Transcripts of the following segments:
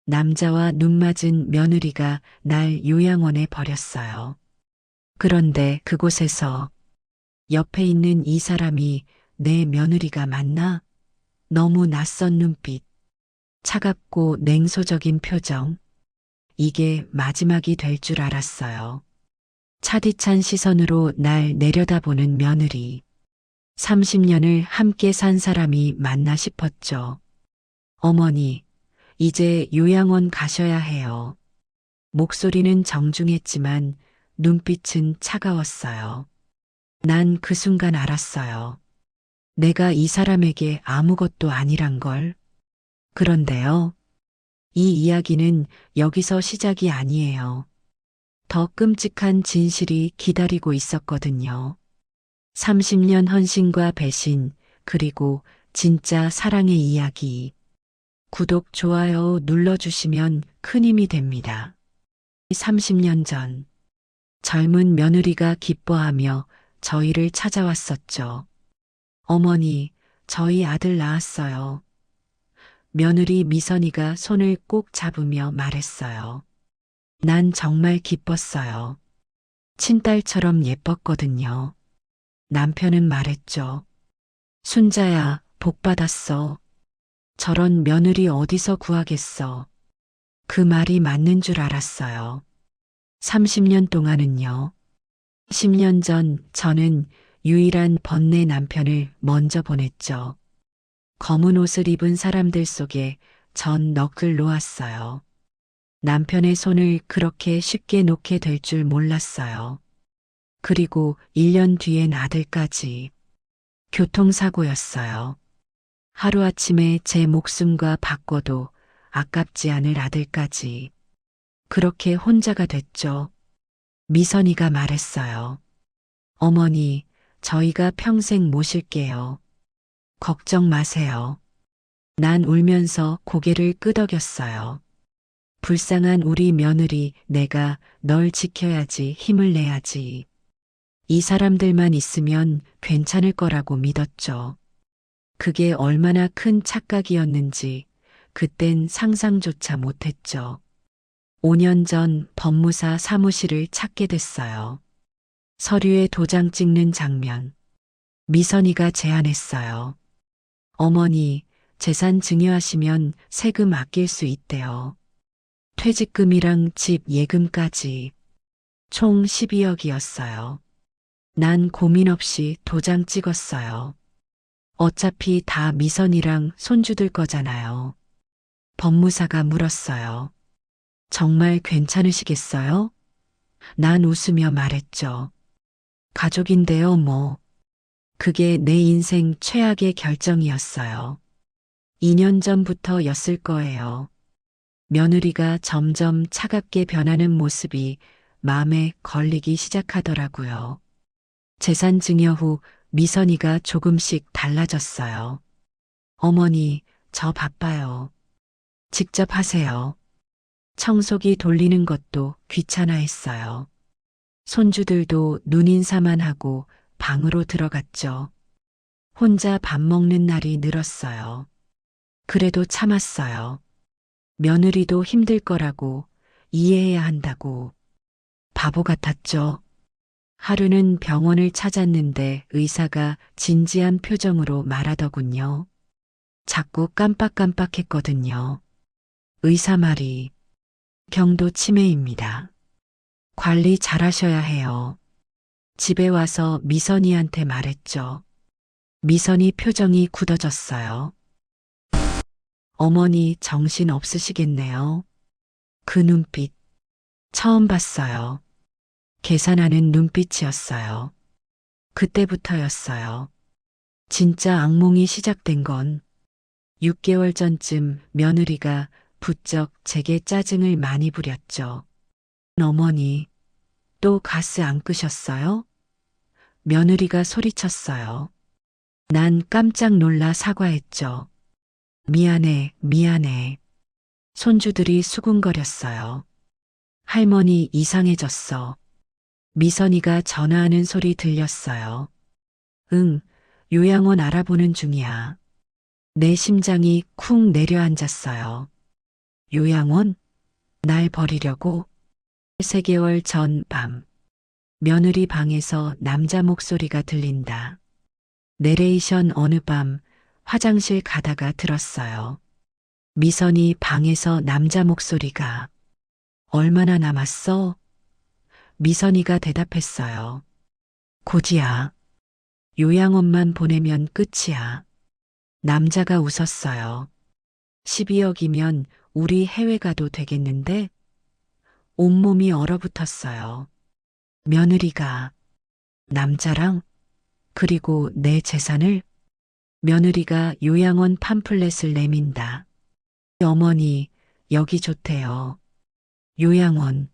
남자와 눈 맞은 며느리가 날 요양원에 버렸어요. 그런데 그곳에서 옆에 있는 이 사람이 내 며느리가 맞나? 너무 낯선 눈빛, 차갑고 냉소적인 표정. 이게 마지막이 될 줄 알았어요. 차디찬 시선으로 날 내려다보는 며느리. 30년을 함께 산 사람이 맞나 싶었죠. 어머니, 이제 요양원 가셔야 해요. 목소리는 정중했지만 눈빛은 차가웠어요. 난 그 순간 알았어요. 내가 이 사람에게 아무것도 아니란 걸. 그런데요, 이 이야기는 여기서 시작이 아니에요. 더 끔찍한 진실이 기다리고 있었거든요. 30년 헌신과 배신, 그리고 진짜 사랑의 이야기. 구독, 좋아요 눌러주시면 큰 힘이 됩니다. 30년 전, 젊은 며느리가 기뻐하며 저희를 찾아왔었죠. 어머니, 저희 아들 낳았어요. 며느리 미선이가 손을 꼭 잡으며 말했어요. 난 정말 기뻤어요. 친딸처럼 예뻤거든요. 남편은 말했죠. 순자야, 복 받았어. 저런 며느리 어디서 구하겠어. 그 말이 맞는 줄 알았어요. 30년 동안은요. 10년 전 저는 유일한 번뇌 남편을 먼저 보냈죠. 검은 옷을 입은 사람들 속에 전 넋을 놓았어요. 남편의 손을 그렇게 쉽게 놓게 될 줄 몰랐어요. 그리고 1년 뒤엔 아들까지. 교통사고였어요. 하루아침에 제 목숨과 바꿔도 아깝지 않을 아들까지. 그렇게 혼자가 됐죠. 미선이가 말했어요. 어머니, 저희가 평생 모실게요. 걱정 마세요. 난 울면서 고개를 끄덕였어요. 불쌍한 우리 며느리, 내가 널 지켜야지, 힘을 내야지. 이 사람들만 있으면 괜찮을 거라고 믿었죠. 그게 얼마나 큰 착각이었는지 그땐 상상조차 못했죠. 5년 전 법무사 사무실을 찾게 됐어요. 서류에 도장 찍는 장면. 미선이가 제안했어요. 어머니, 재산 증여하시면 세금 아낄 수 있대요. 퇴직금이랑 집 예금까지. 총 12억이었어요. 난 고민 없이 도장 찍었어요. 어차피 다 미선이랑 손주들 거잖아요. 법무사가 물었어요. 정말 괜찮으시겠어요? 난 웃으며 말했죠. 가족인데요, 뭐. 그게 내 인생 최악의 결정이었어요. 2년 전부터였을 거예요. 며느리가 점점 차갑게 변하는 모습이 마음에 걸리기 시작하더라고요. 재산 증여 후 미선이가 조금씩 달라졌어요. 어머니, 저 바빠요. 직접 하세요. 청소기 돌리는 것도 귀찮아했어요. 손주들도 눈인사만 하고 방으로 들어갔죠. 혼자 밥 먹는 날이 늘었어요. 그래도 참았어요. 며느리도 힘들 거라고, 이해해야 한다고. 바보 같았죠. 하루는 병원을 찾았는데 의사가 진지한 표정으로 말하더군요. 자꾸 깜빡깜빡했거든요. 의사 말이 경도 치매입니다. 관리 잘하셔야 해요. 집에 와서 미선이한테 말했죠. 미선이 표정이 굳어졌어요. 어머니 정신 없으시겠네요. 그 눈빛 처음 봤어요. 계산하는 눈빛이었어요. 그때부터였어요. 진짜 악몽이 시작된 건 6개월 전쯤 며느리가 부쩍 제게 짜증을 많이 부렸죠. 어머니, 또 가스 안 끄셨어요? 며느리가 소리쳤어요. 난 깜짝 놀라 사과했죠. 미안해, 미안해. 손주들이 수군거렸어요. 할머니 이상해졌어. 미선이가 전화하는 소리 들렸어요. 응, 요양원 알아보는 중이야. 내 심장이 쿵 내려앉았어요. 요양원? 날 버리려고? 3개월 전 밤. 며느리 방에서 남자 목소리가 들린다. 내레이션 어느 밤 화장실 가다가 들었어요. 미선이 방에서 남자 목소리가 얼마나 남았어? 미선이가 대답했어요. 고지야. 요양원만 보내면 끝이야. 남자가 웃었어요. 12억이면 우리 해외 가도 되겠는데? 온몸이 얼어붙었어요. 며느리가 남자랑 그리고 내 재산을 며느리가 요양원 팜플렛을 내민다. 어머니, 여기 좋대요. 요양원.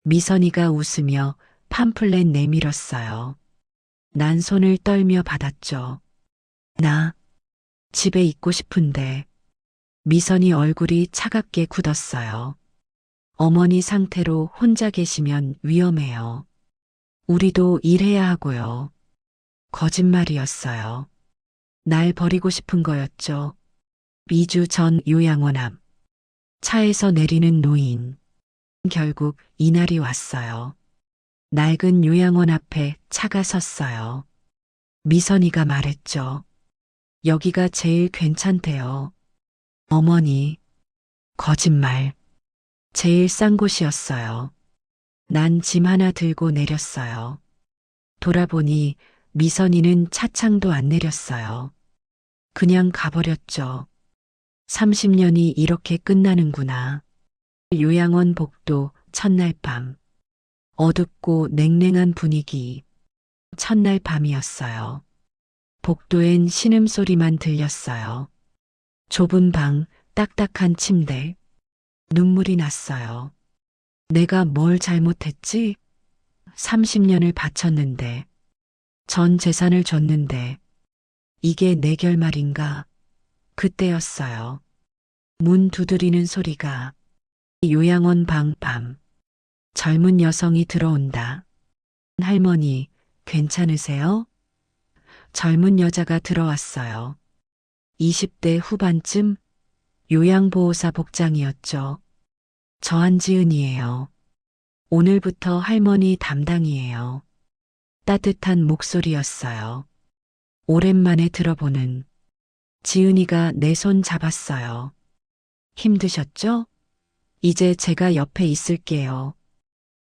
미선이가 웃으며 팜플렛 내밀었어요. 난 손을 떨며 받았죠. 나 집에 있고 싶은데. 미선이 얼굴이 차갑게 굳었어요. 어머니 상태로 혼자 계시면 위험해요. 우리도 일해야 하고요. 거짓말이었어요. 날 버리고 싶은 거였죠. 2주 전 요양원 앞. 차에서 내리는 노인. 결국 이날이 왔어요. 낡은 요양원 앞에 차가 섰어요. 미선이가 말했죠. 여기가 제일 괜찮대요. 어머니. 거짓말. 제일 싼 곳이었어요. 난 짐 하나 들고 내렸어요. 돌아보니 미선이는 차창도 안 내렸어요. 그냥 가버렸죠. 30년이 이렇게 끝나는구나. 요양원 복도 첫날 밤. 어둡고 냉랭한 분위기. 첫날 밤이었어요. 복도엔 신음소리만 들렸어요. 좁은 방, 딱딱한 침대. 눈물이 났어요. 내가 뭘 잘못했지? 30년을 바쳤는데, 전 재산을 줬는데, 이게 내 결말인가? 그때였어요. 문 두드리는 소리가. 요양원 방 밤. 젊은 여성이 들어온다. 할머니, 괜찮으세요? 젊은 여자가 들어왔어요. 20대 후반쯤 요양보호사 복장이었죠. 저 한지은이에요. 오늘부터 할머니 담당이에요. 따뜻한 목소리였어요. 오랜만에 들어보는. 지은이가 내 손 잡았어요. 힘드셨죠? 이제 제가 옆에 있을게요.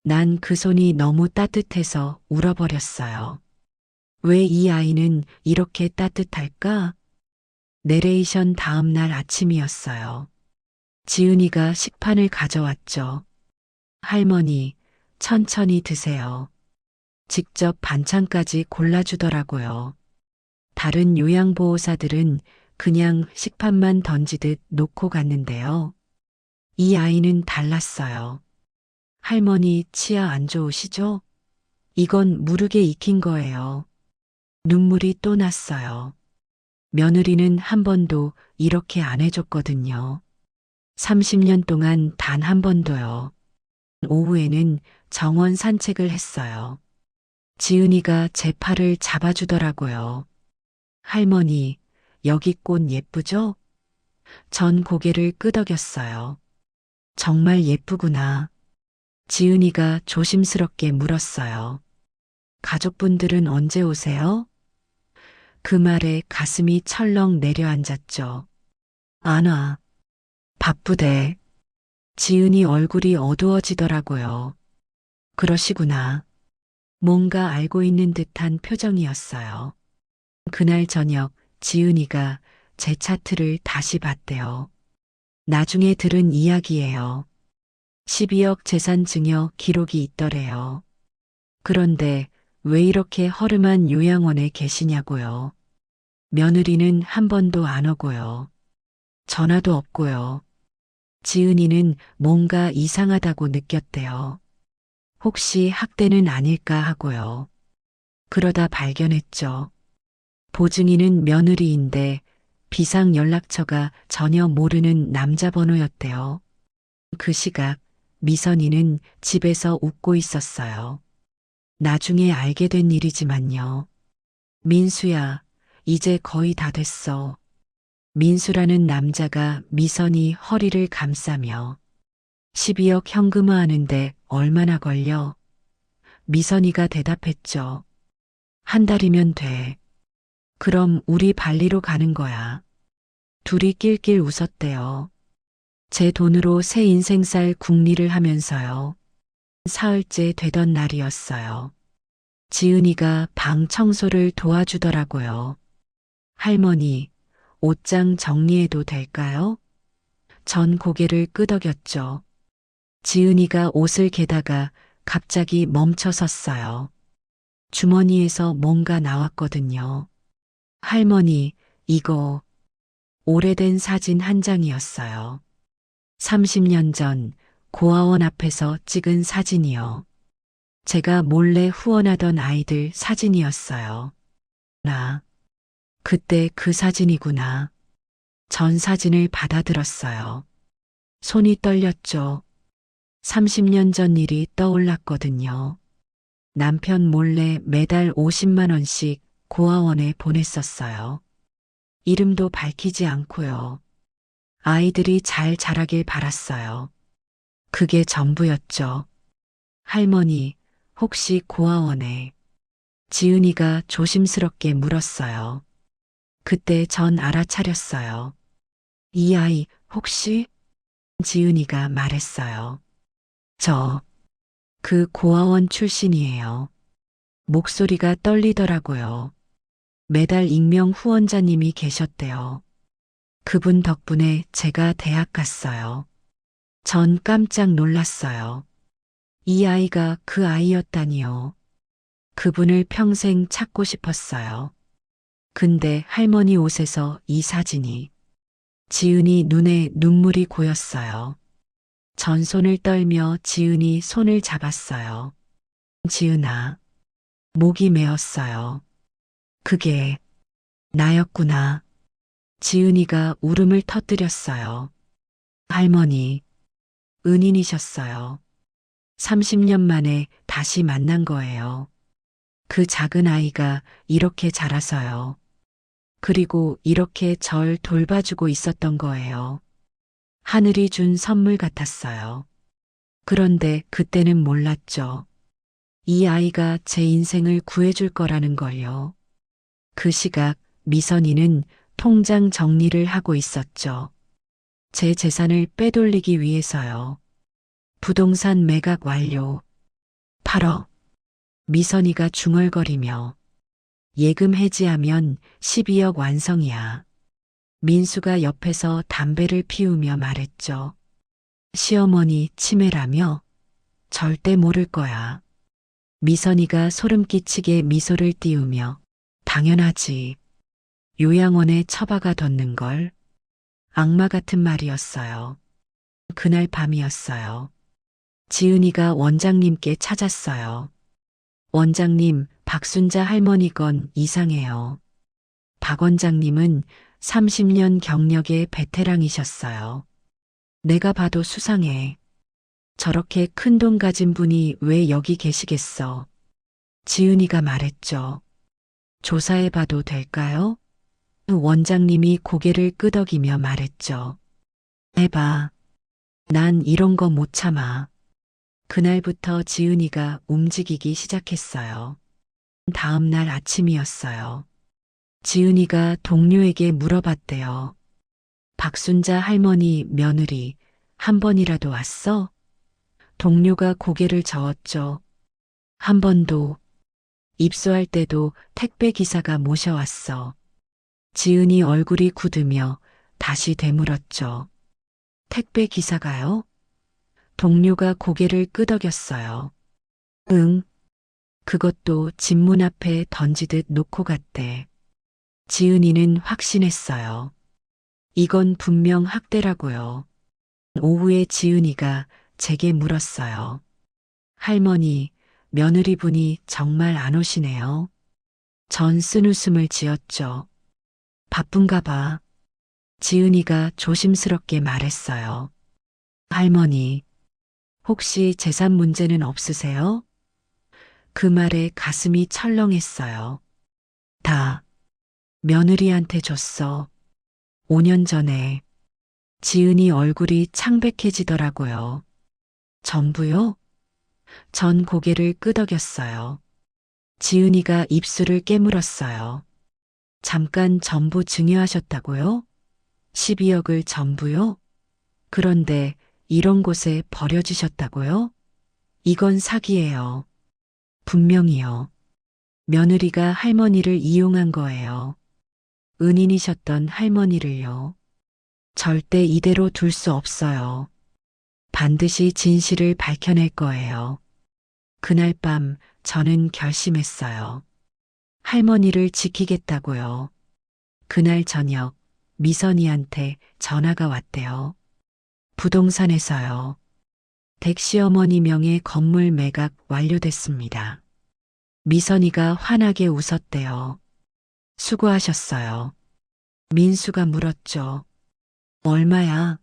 난 그 손이 너무 따뜻해서 울어버렸어요. 왜 이 아이는 이렇게 따뜻할까? 내레이션 다음 날 아침이었어요. 지은이가 식판을 가져왔죠. 할머니, 천천히 드세요. 직접 반찬까지 골라주더라고요. 다른 요양보호사들은 그냥 식판만 던지듯 놓고 갔는데요. 이 아이는 달랐어요. 할머니 치아 안 좋으시죠? 이건 무르게 익힌 거예요. 눈물이 또 났어요. 며느리는 한 번도 이렇게 안 해줬거든요. 30년 동안 단 한 번도요. 오후에는 정원 산책을 했어요. 지은이가 제 팔을 잡아주더라고요. 할머니, 여기 꽃 예쁘죠? 전 고개를 끄덕였어요. 정말 예쁘구나. 지은이가 조심스럽게 물었어요. 가족분들은 언제 오세요? 그 말에 가슴이 철렁 내려앉았죠. 안 와. 바쁘대. 지은이 얼굴이 어두워지더라고요. 그러시구나. 뭔가 알고 있는 듯한 표정이었어요. 그날 저녁 지은이가 제 차트를 다시 봤대요. 나중에 들은 이야기예요. 12억 재산 증여 기록이 있더래요. 그런데 왜 이렇게 허름한 요양원에 계시냐고요. 며느리는 한 번도 안 오고요. 전화도 없고요. 지은이는 뭔가 이상하다고 느꼈대요. 혹시 학대는 아닐까 하고요. 그러다 발견했죠. 보증인은 며느리인데 비상 연락처가 전혀 모르는 남자 번호였대요. 그 시각 미선이는 집에서 웃고 있었어요. 나중에 알게 된 일이지만요. 민수야, 이제 거의 다 됐어. 민수라는 남자가 미선이 허리를 감싸며 12억 현금화하는데 얼마나 걸려? 미선이가 대답했죠. 한 달이면 돼. 그럼 우리 발리로 가는 거야. 둘이 낄낄 웃었대요. 제 돈으로 새 인생살 궁리를 하면서요. 사흘째 되던 날이었어요. 지은이가 방 청소를 도와주더라고요. 할머니, 옷장 정리해도 될까요? 전 고개를 끄덕였죠. 지은이가 옷을 개다가 갑자기 멈춰 섰어요. 주머니에서 뭔가 나왔거든요. 할머니, 이거 오래된 사진 한 장이었어요. 30년 전 고아원 앞에서 찍은 사진이요. 제가 몰래 후원하던 아이들 사진이었어요. 그때 그 사진이구나. 전 사진을 받아들었어요. 손이 떨렸죠. 30년 전 일이 떠올랐거든요. 남편 몰래 매달 50만 원씩 고아원에 보냈었어요. 이름도 밝히지 않고요. 아이들이 잘 자라길 바랐어요. 그게 전부였죠. 할머니, 혹시 고아원에 지은이가 조심스럽게 물었어요. 그때 전 알아차렸어요. 이 아이 혹시? 지은이가 말했어요. 저, 그 고아원 출신이에요. 목소리가 떨리더라고요. 매달 익명 후원자님이 계셨대요. 그분 덕분에 제가 대학 갔어요. 전 깜짝 놀랐어요. 이 아이가 그 아이였다니요. 그분을 평생 찾고 싶었어요. 근데 할머니 옷에서 이 사진이. 지은이 눈에 눈물이 고였어요. 전 손을 떨며 지은이 손을 잡았어요. 지은아, 목이 메었어요. 그게 나였구나. 지은이가 울음을 터뜨렸어요. 할머니, 은인이셨어요. 30년 만에 다시 만난 거예요. 그 작은 아이가 이렇게 자라서요. 그리고 이렇게 절 돌봐주고 있었던 거예요. 하늘이 준 선물 같았어요. 그런데 그때는 몰랐죠. 이 아이가 제 인생을 구해줄 거라는 걸요. 그 시각 미선이는 통장 정리를 하고 있었죠. 제 재산을 빼돌리기 위해서요. 부동산 매각 완료. 8억. 미선이가 중얼거리며 예금 해지하면 12억 완성이야. 민수가 옆에서 담배를 피우며 말했죠. 시어머니 치매라며? 절대 모를 거야. 미선이가 소름 끼치게 미소를 띄우며 당연하지. 요양원에 처박아 뒀는 걸. 악마 같은 말이었어요. 그날 밤이었어요. 지은이가 원장님께 찾았어요. 원장님, 박순자 할머니 건 이상해요. 박 원장님은 30년 경력의 베테랑이셨어요. 내가 봐도 수상해. 저렇게 큰 돈 가진 분이 왜 여기 계시겠어? 지은이가 말했죠. 조사해 봐도 될까요? 원장님이 고개를 끄덕이며 말했죠. 해봐. 난 이런 거 못 참아. 그날부터 지은이가 움직이기 시작했어요. 다음 날 아침이었어요. 지은이가 동료에게 물어봤대요. 박순자 할머니 며느리 한 번이라도 왔어? 동료가 고개를 저었죠. 한 번도. 입소할 때도 택배 기사가 모셔왔어. 지은이 얼굴이 굳으며 다시 되물었죠. 택배 기사가요? 동료가 고개를 끄덕였어요. 응. 그것도 집 문 앞에 던지듯 놓고 갔대. 지은이는 확신했어요. 이건 분명 학대라고요. 오후에 지은이가 제게 물었어요. 할머니, 며느리분이 정말 안 오시네요. 전 쓴웃음을 지었죠. 바쁜가 봐. 지은이가 조심스럽게 말했어요. 할머니, 혹시 재산 문제는 없으세요? 그 말에 가슴이 철렁했어요. 다 며느리한테 줬어. 5년 전에 지은이 얼굴이 창백해지더라고요. 전부요? 전 고개를 끄덕였어요. 지은이가 입술을 깨물었어요. 잠깐 전부 증여하셨다고요? 12억을 전부요? 그런데 이런 곳에 버려지셨다고요? 이건 사기예요. 분명히요. 며느리가 할머니를 이용한 거예요. 은인이셨던 할머니를요. 절대 이대로 둘 수 없어요. 반드시 진실을 밝혀낼 거예요. 그날 밤 저는 결심했어요. 할머니를 지키겠다고요. 그날 저녁 미선이한테 전화가 왔대요. 부동산에서요. 댁시어머니 명의 건물 매각 완료됐습니다. 미선이가 환하게 웃었대요. 수고하셨어요. 민수가 물었죠. 얼마야?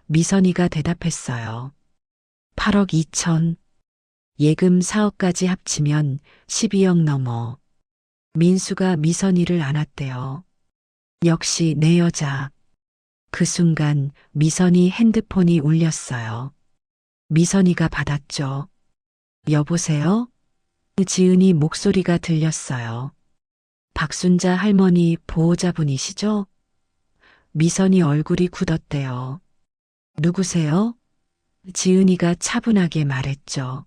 미선이가 대답했어요. 8억 2천. 예금 4억까지 합치면 12억 넘어. 민수가 미선이를 안았대요. 역시 내 여자. 그 순간 미선이 핸드폰이 울렸어요. 미선이가 받았죠. 여보세요? 지은이 목소리가 들렸어요. 박순자 할머니 보호자분이시죠? 미선이 얼굴이 굳었대요. 누구세요? 지은이가 차분하게 말했죠.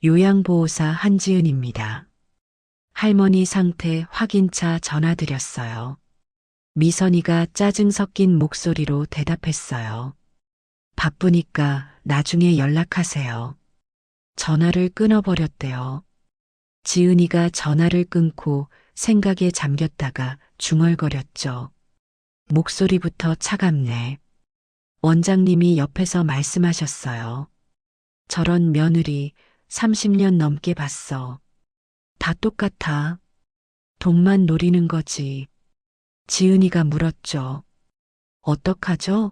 요양보호사 한지은입니다. 할머니 상태 확인차 전화드렸어요. 미선이가 짜증 섞인 목소리로 대답했어요. 바쁘니까 나중에 연락하세요. 전화를 끊어버렸대요. 지은이가 전화를 끊고 생각에 잠겼다가 중얼거렸죠. 목소리부터 차갑네. 원장님이 옆에서 말씀하셨어요. 저런 며느리 30년 넘게 봤어. 다 똑같아. 돈만 노리는 거지. 지은이가 물었죠. 어떡하죠?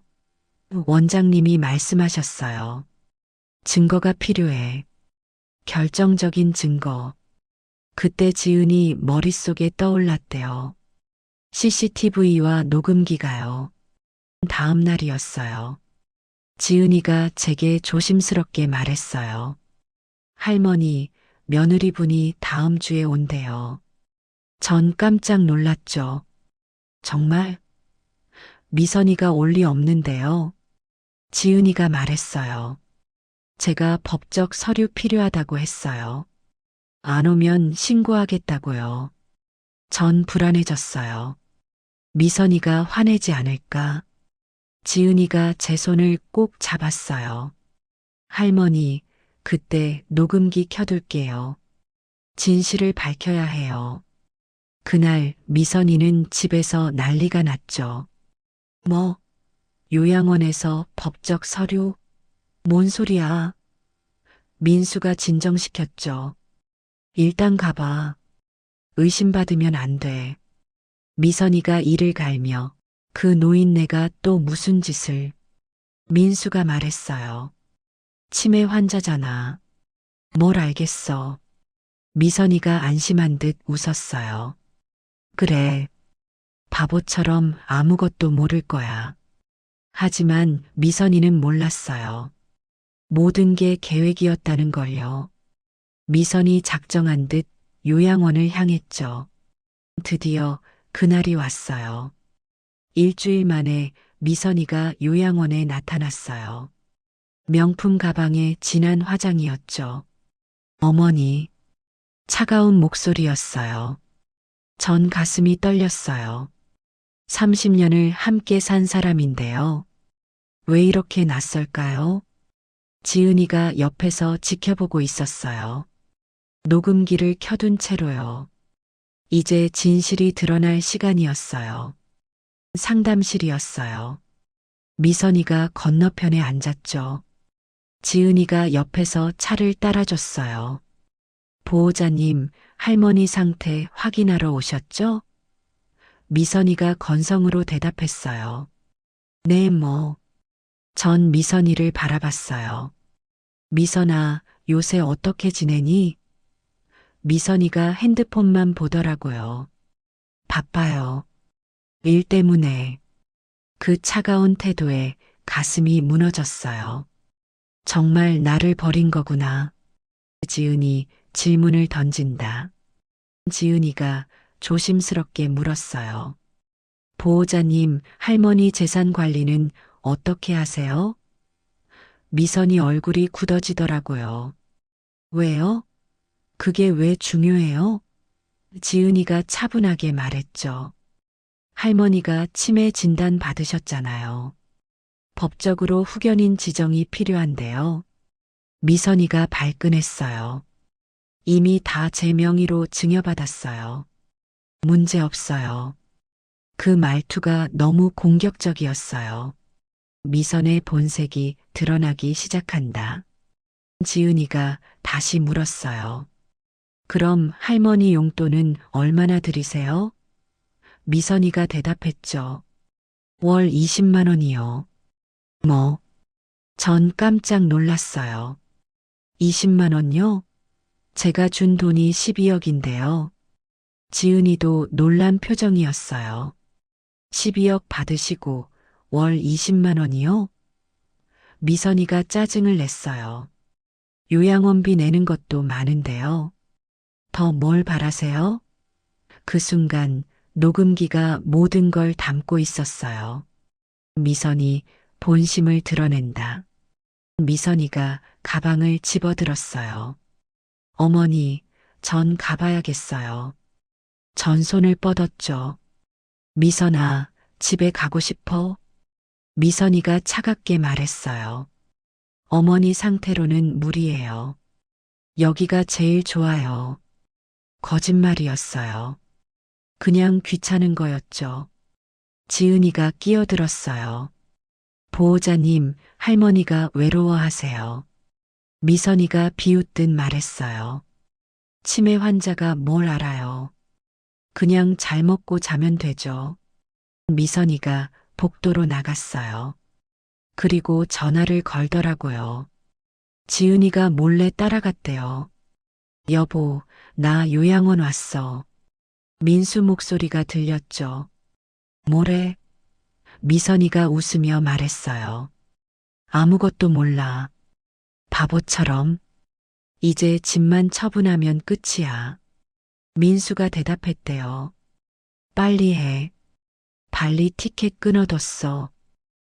원장님이 말씀하셨어요. 증거가 필요해. 결정적인 증거. 그때 지은이 머릿속에 떠올랐대요. CCTV와 녹음기가요. 다음 날이었어요. 지은이가 제게 조심스럽게 말했어요. 할머니, 며느리분이 다음 주에 온대요. 전 깜짝 놀랐죠. 정말? 미선이가 올 리 없는데요. 지은이가 말했어요. 제가 법적 서류 필요하다고 했어요. 안 오면 신고하겠다고요. 전 불안해졌어요. 미선이가 화내지 않을까? 지은이가 제 손을 꼭 잡았어요. 할머니, 그때 녹음기 켜둘게요. 진실을 밝혀야 해요. 그날 미선이는 집에서 난리가 났죠. 뭐? 요양원에서 법적 서류? 뭔 소리야? 민수가 진정시켰죠. 일단 가봐. 의심받으면 안 돼. 미선이가 이를 갈며 그 노인네가 또 무슨 짓을. 민수가 말했어요. 치매 환자잖아. 뭘 알겠어. 미선이가 안심한 듯 웃었어요. 그래. 바보처럼 아무것도 모를 거야. 하지만 미선이는 몰랐어요. 모든 게 계획이었다는 걸요. 미선이 작정한 듯 요양원을 향했죠. 드디어 그날이 왔어요. 일주일 만에 미선이가 요양원에 나타났어요. 명품 가방에 진한 화장이었죠. 어머니, 차가운 목소리였어요. 전 가슴이 떨렸어요. 30년을 함께 산 사람인데요. 왜 이렇게 낯설까요? 지은이가 옆에서 지켜보고 있었어요. 녹음기를 켜둔 채로요. 이제 진실이 드러날 시간이었어요. 상담실이었어요. 미선이가 건너편에 앉았죠. 지은이가 옆에서 차를 따라줬어요. 보호자님, 할머니 상태 확인하러 오셨죠? 미선이가 건성으로 대답했어요. 네, 뭐. 전 미선이를 바라봤어요. 미선아, 요새 어떻게 지내니? 미선이가 핸드폰만 보더라고요. 바빠요. 일 때문에. 그 차가운 태도에 가슴이 무너졌어요. 정말 나를 버린 거구나. 지은이 질문을 던진다. 지은이가 조심스럽게 물었어요. 보호자님, 할머니 재산 관리는 어떻게 하세요? 미선이 얼굴이 굳어지더라고요. 왜요? 그게 왜 중요해요? 지은이가 차분하게 말했죠. 할머니가 치매 진단 받으셨잖아요. 법적으로 후견인 지정이 필요한데요. 미선이가 발끈했어요. 이미 다 제 명의로 증여받았어요. 문제 없어요. 그 말투가 너무 공격적이었어요. 미선의 본색이 드러나기 시작한다. 지은이가 다시 물었어요. 그럼 할머니 용돈은 얼마나 드리세요? 미선이가 대답했죠. 월 20만 원이요. 뭐? 전 깜짝 놀랐어요. 20만 원요? 제가 준 돈이 12억인데요. 지은이도 놀란 표정이었어요. 12억 받으시고 월 20만 원이요? 미선이가 짜증을 냈어요. 요양원비 내는 것도 많은데요. 더 뭘 바라세요? 그 순간 녹음기가 모든 걸 담고 있었어요. 미선이 본심을 드러낸다. 미선이가 가방을 집어들었어요. 어머니, 전 가봐야겠어요. 전 손을 뻗었죠. 미선아, 집에 가고 싶어? 미선이가 차갑게 말했어요. 어머니 상태로는 무리예요. 여기가 제일 좋아요. 거짓말이었어요. 그냥 귀찮은 거였죠. 지은이가 끼어들었어요. 보호자님, 할머니가 외로워하세요. 미선이가 비웃듯 말했어요. 치매 환자가 뭘 알아요. 그냥 잘 먹고 자면 되죠. 미선이가 복도로 나갔어요. 그리고 전화를 걸더라고요. 지은이가 몰래 따라갔대요. 여보, 나 요양원 왔어. 민수 목소리가 들렸죠. 뭐래? 미선이가 웃으며 말했어요. 아무것도 몰라. 바보처럼. 이제 집만 처분하면 끝이야. 민수가 대답했대요. 빨리 해. 발리 티켓 끊어뒀어.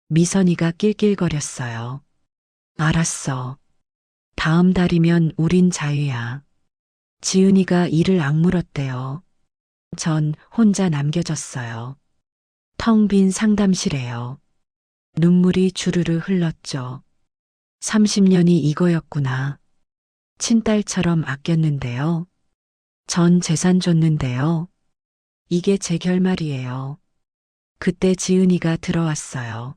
미선이가 낄낄거렸어요. 알았어. 다음 달이면 우린 자유야. 지은이가 이를 악물었대요. 전 혼자 남겨졌어요. 텅 빈 상담실에요. 눈물이 주르르 흘렀죠. 30년이 이거였구나. 친딸처럼 아꼈는데요. 전 재산 줬는데요. 이게 제 결말이에요. 그때 지은이가 들어왔어요.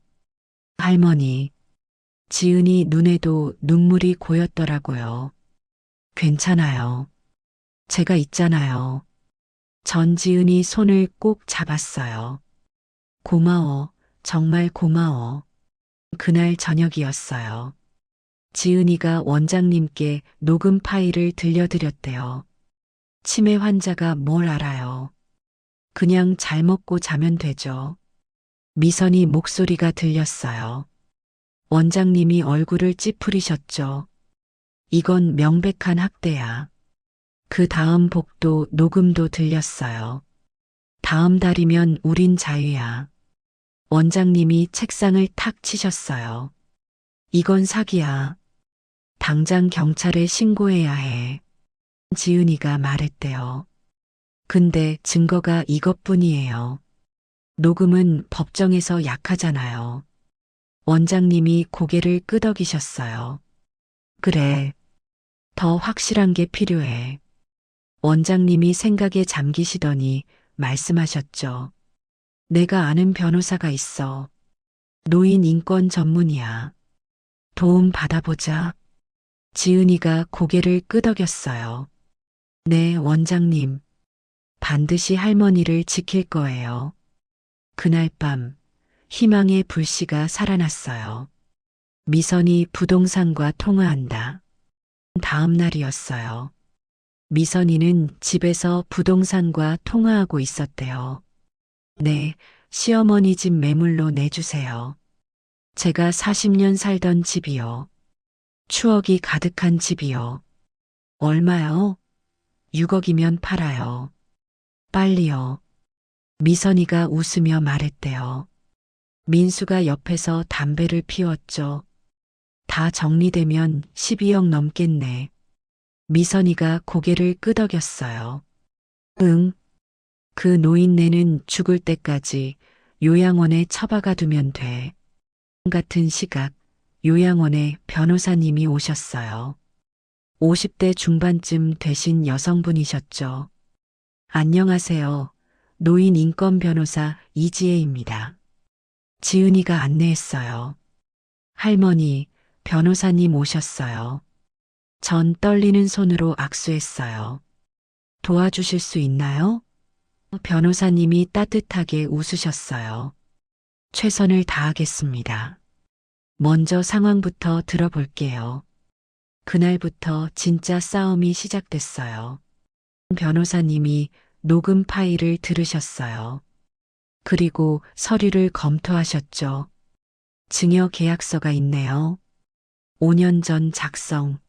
할머니. 지은이 눈에도 눈물이 고였더라고요. 괜찮아요. 제가 있잖아요. 전지은이 손을 꼭 잡았어요. 고마워. 정말 고마워. 그날 저녁이었어요. 지은이가 원장님께 녹음 파일을 들려드렸대요. 치매 환자가 뭘 알아요. 그냥 잘 먹고 자면 되죠. 미선이 목소리가 들렸어요. 원장님이 얼굴을 찌푸리셨죠. 이건 명백한 학대야. 그 다음 복도 녹음도 들렸어요. 다음 달이면 우린 자유야. 원장님이 책상을 탁 치셨어요. 이건 사기야. 당장 경찰에 신고해야 해. 지은이가 말했대요. 근데 증거가 이것뿐이에요. 녹음은 법정에서 약하잖아요. 원장님이 고개를 끄덕이셨어요. 그래. 더 확실한 게 필요해. 원장님이 생각에 잠기시더니 말씀하셨죠. 내가 아는 변호사가 있어. 노인 인권 전문이야. 도움 받아보자. 지은이가 고개를 끄덕였어요. 네, 원장님. 반드시 할머니를 지킬 거예요. 그날 밤 희망의 불씨가 살아났어요. 미선이 부동산과 통화한다. 다음 날이었어요. 미선이는 집에서 부동산과 통화하고 있었대요. 네, 시어머니 집 매물로 내주세요. 제가 40년 살던 집이요. 추억이 가득한 집이요. 얼마요? 6억이면 팔아요. 빨리요. 미선이가 웃으며 말했대요. 민수가 옆에서 담배를 피웠죠. 다 정리되면 12억 넘겠네. 미선이가 고개를 끄덕였어요. 응. 그 노인네는 죽을 때까지 요양원에 처박아 두면 돼. 같은 시각 요양원에 변호사님이 오셨어요. 50대 중반쯤 되신 여성분이셨죠. 안녕하세요. 노인 인권 변호사 이지혜입니다. 지은이가 안내했어요. 할머니, 변호사님 오셨어요. 전 떨리는 손으로 악수했어요. 도와주실 수 있나요? 변호사님이 따뜻하게 웃으셨어요. 최선을 다하겠습니다. 먼저 상황부터 들어볼게요. 그날부터 진짜 싸움이 시작됐어요. 변호사님이 녹음 파일을 들으셨어요. 그리고 서류를 검토하셨죠. 증여 계약서가 있네요. 5년 전 작성.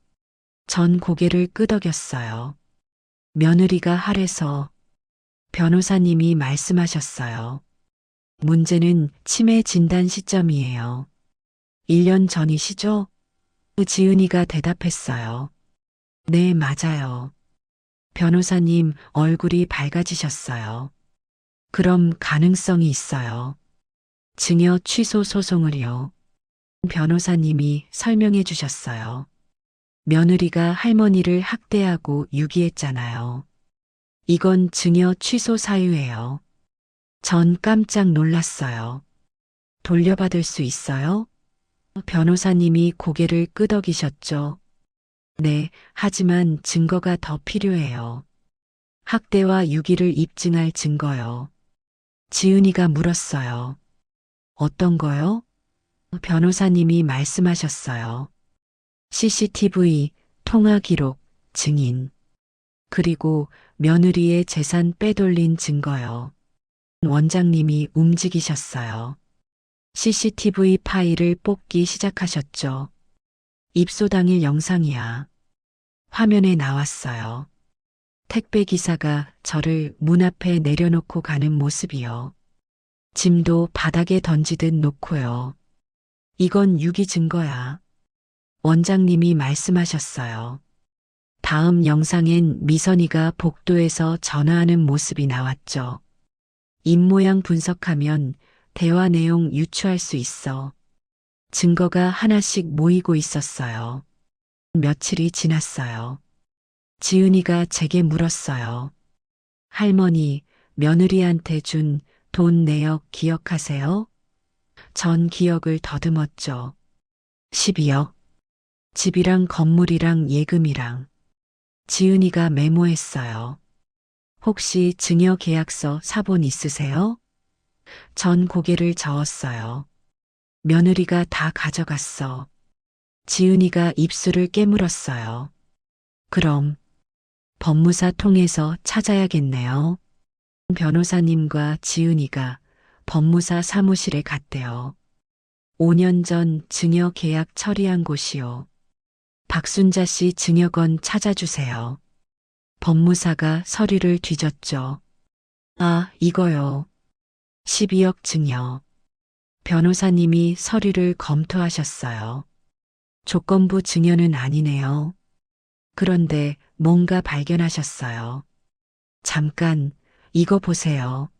전 고개를 끄덕였어요. 며느리가 하래서 변호사님이 말씀하셨어요. 문제는 치매 진단 시점이에요. 1년 전이시죠? 지은이가 대답했어요. 네, 맞아요. 변호사님 얼굴이 밝아지셨어요. 그럼 가능성이 있어요. 증여 취소 소송을요. 변호사님이 설명해 주셨어요. 며느리가 할머니를 학대하고 유기했잖아요. 이건 증여 취소 사유예요. 전 깜짝 놀랐어요. 돌려받을 수 있어요? 변호사님이 고개를 끄덕이셨죠. 네, 하지만 증거가 더 필요해요. 학대와 유기를 입증할 증거요. 지은이가 물었어요. 어떤 거요? 변호사님이 말씀하셨어요. CCTV, 통화 기록, 증인. 그리고 며느리의 재산 빼돌린 증거요. 원장님이 움직이셨어요. CCTV 파일을 뽑기 시작하셨죠. 입소 당일 영상이야. 화면에 나왔어요. 택배 기사가 저를 문 앞에 내려놓고 가는 모습이요. 짐도 바닥에 던지듯 놓고요. 이건 유기 증거야. 원장님이 말씀하셨어요. 다음 영상엔 미선이가 복도에서 전화하는 모습이 나왔죠. 입모양 분석하면 대화 내용 유추할 수 있어. 증거가 하나씩 모이고 있었어요. 며칠이 지났어요. 지은이가 제게 물었어요. 할머니, 며느리한테 준 돈 내역 기억하세요? 전 기억을 더듬었죠. 12억. 집이랑 건물이랑 예금이랑. 지은이가 메모했어요. 혹시 증여 계약서 사본 있으세요? 전 고개를 저었어요. 며느리가 다 가져갔어. 지은이가 입술을 깨물었어요. 그럼 법무사 통해서 찾아야겠네요. 변호사님과 지은이가 법무사 사무실에 갔대요. 5년 전 증여 계약 처리한 곳이요. 박순자 씨 증여건 찾아주세요. 법무사가 서류를 뒤졌죠. 아, 이거요. 12억 증여. 변호사님이 서류를 검토하셨어요. 조건부 증여는 아니네요. 그런데 뭔가 발견하셨어요. 잠깐, 이거 보세요.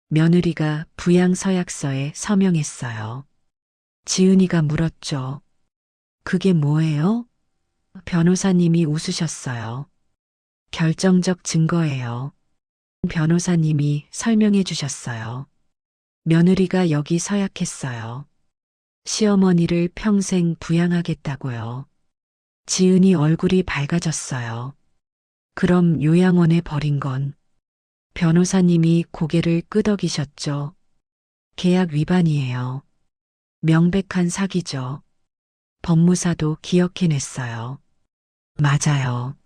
며느리가 부양 서약서에 서명했어요. 지은이가 물었죠. 그게 뭐예요? 변호사님이 웃으셨어요. 결정적 증거예요. 변호사님이 설명해 주셨어요. 며느리가 여기 서약했어요. 시어머니를 평생 부양하겠다고요. 지은이 얼굴이 밝아졌어요. 그럼 요양원에 버린 건? 변호사님이 고개를 끄덕이셨죠. 계약 위반이에요. 명백한 사기죠. 법무사도 기억해냈어요. 맞아요.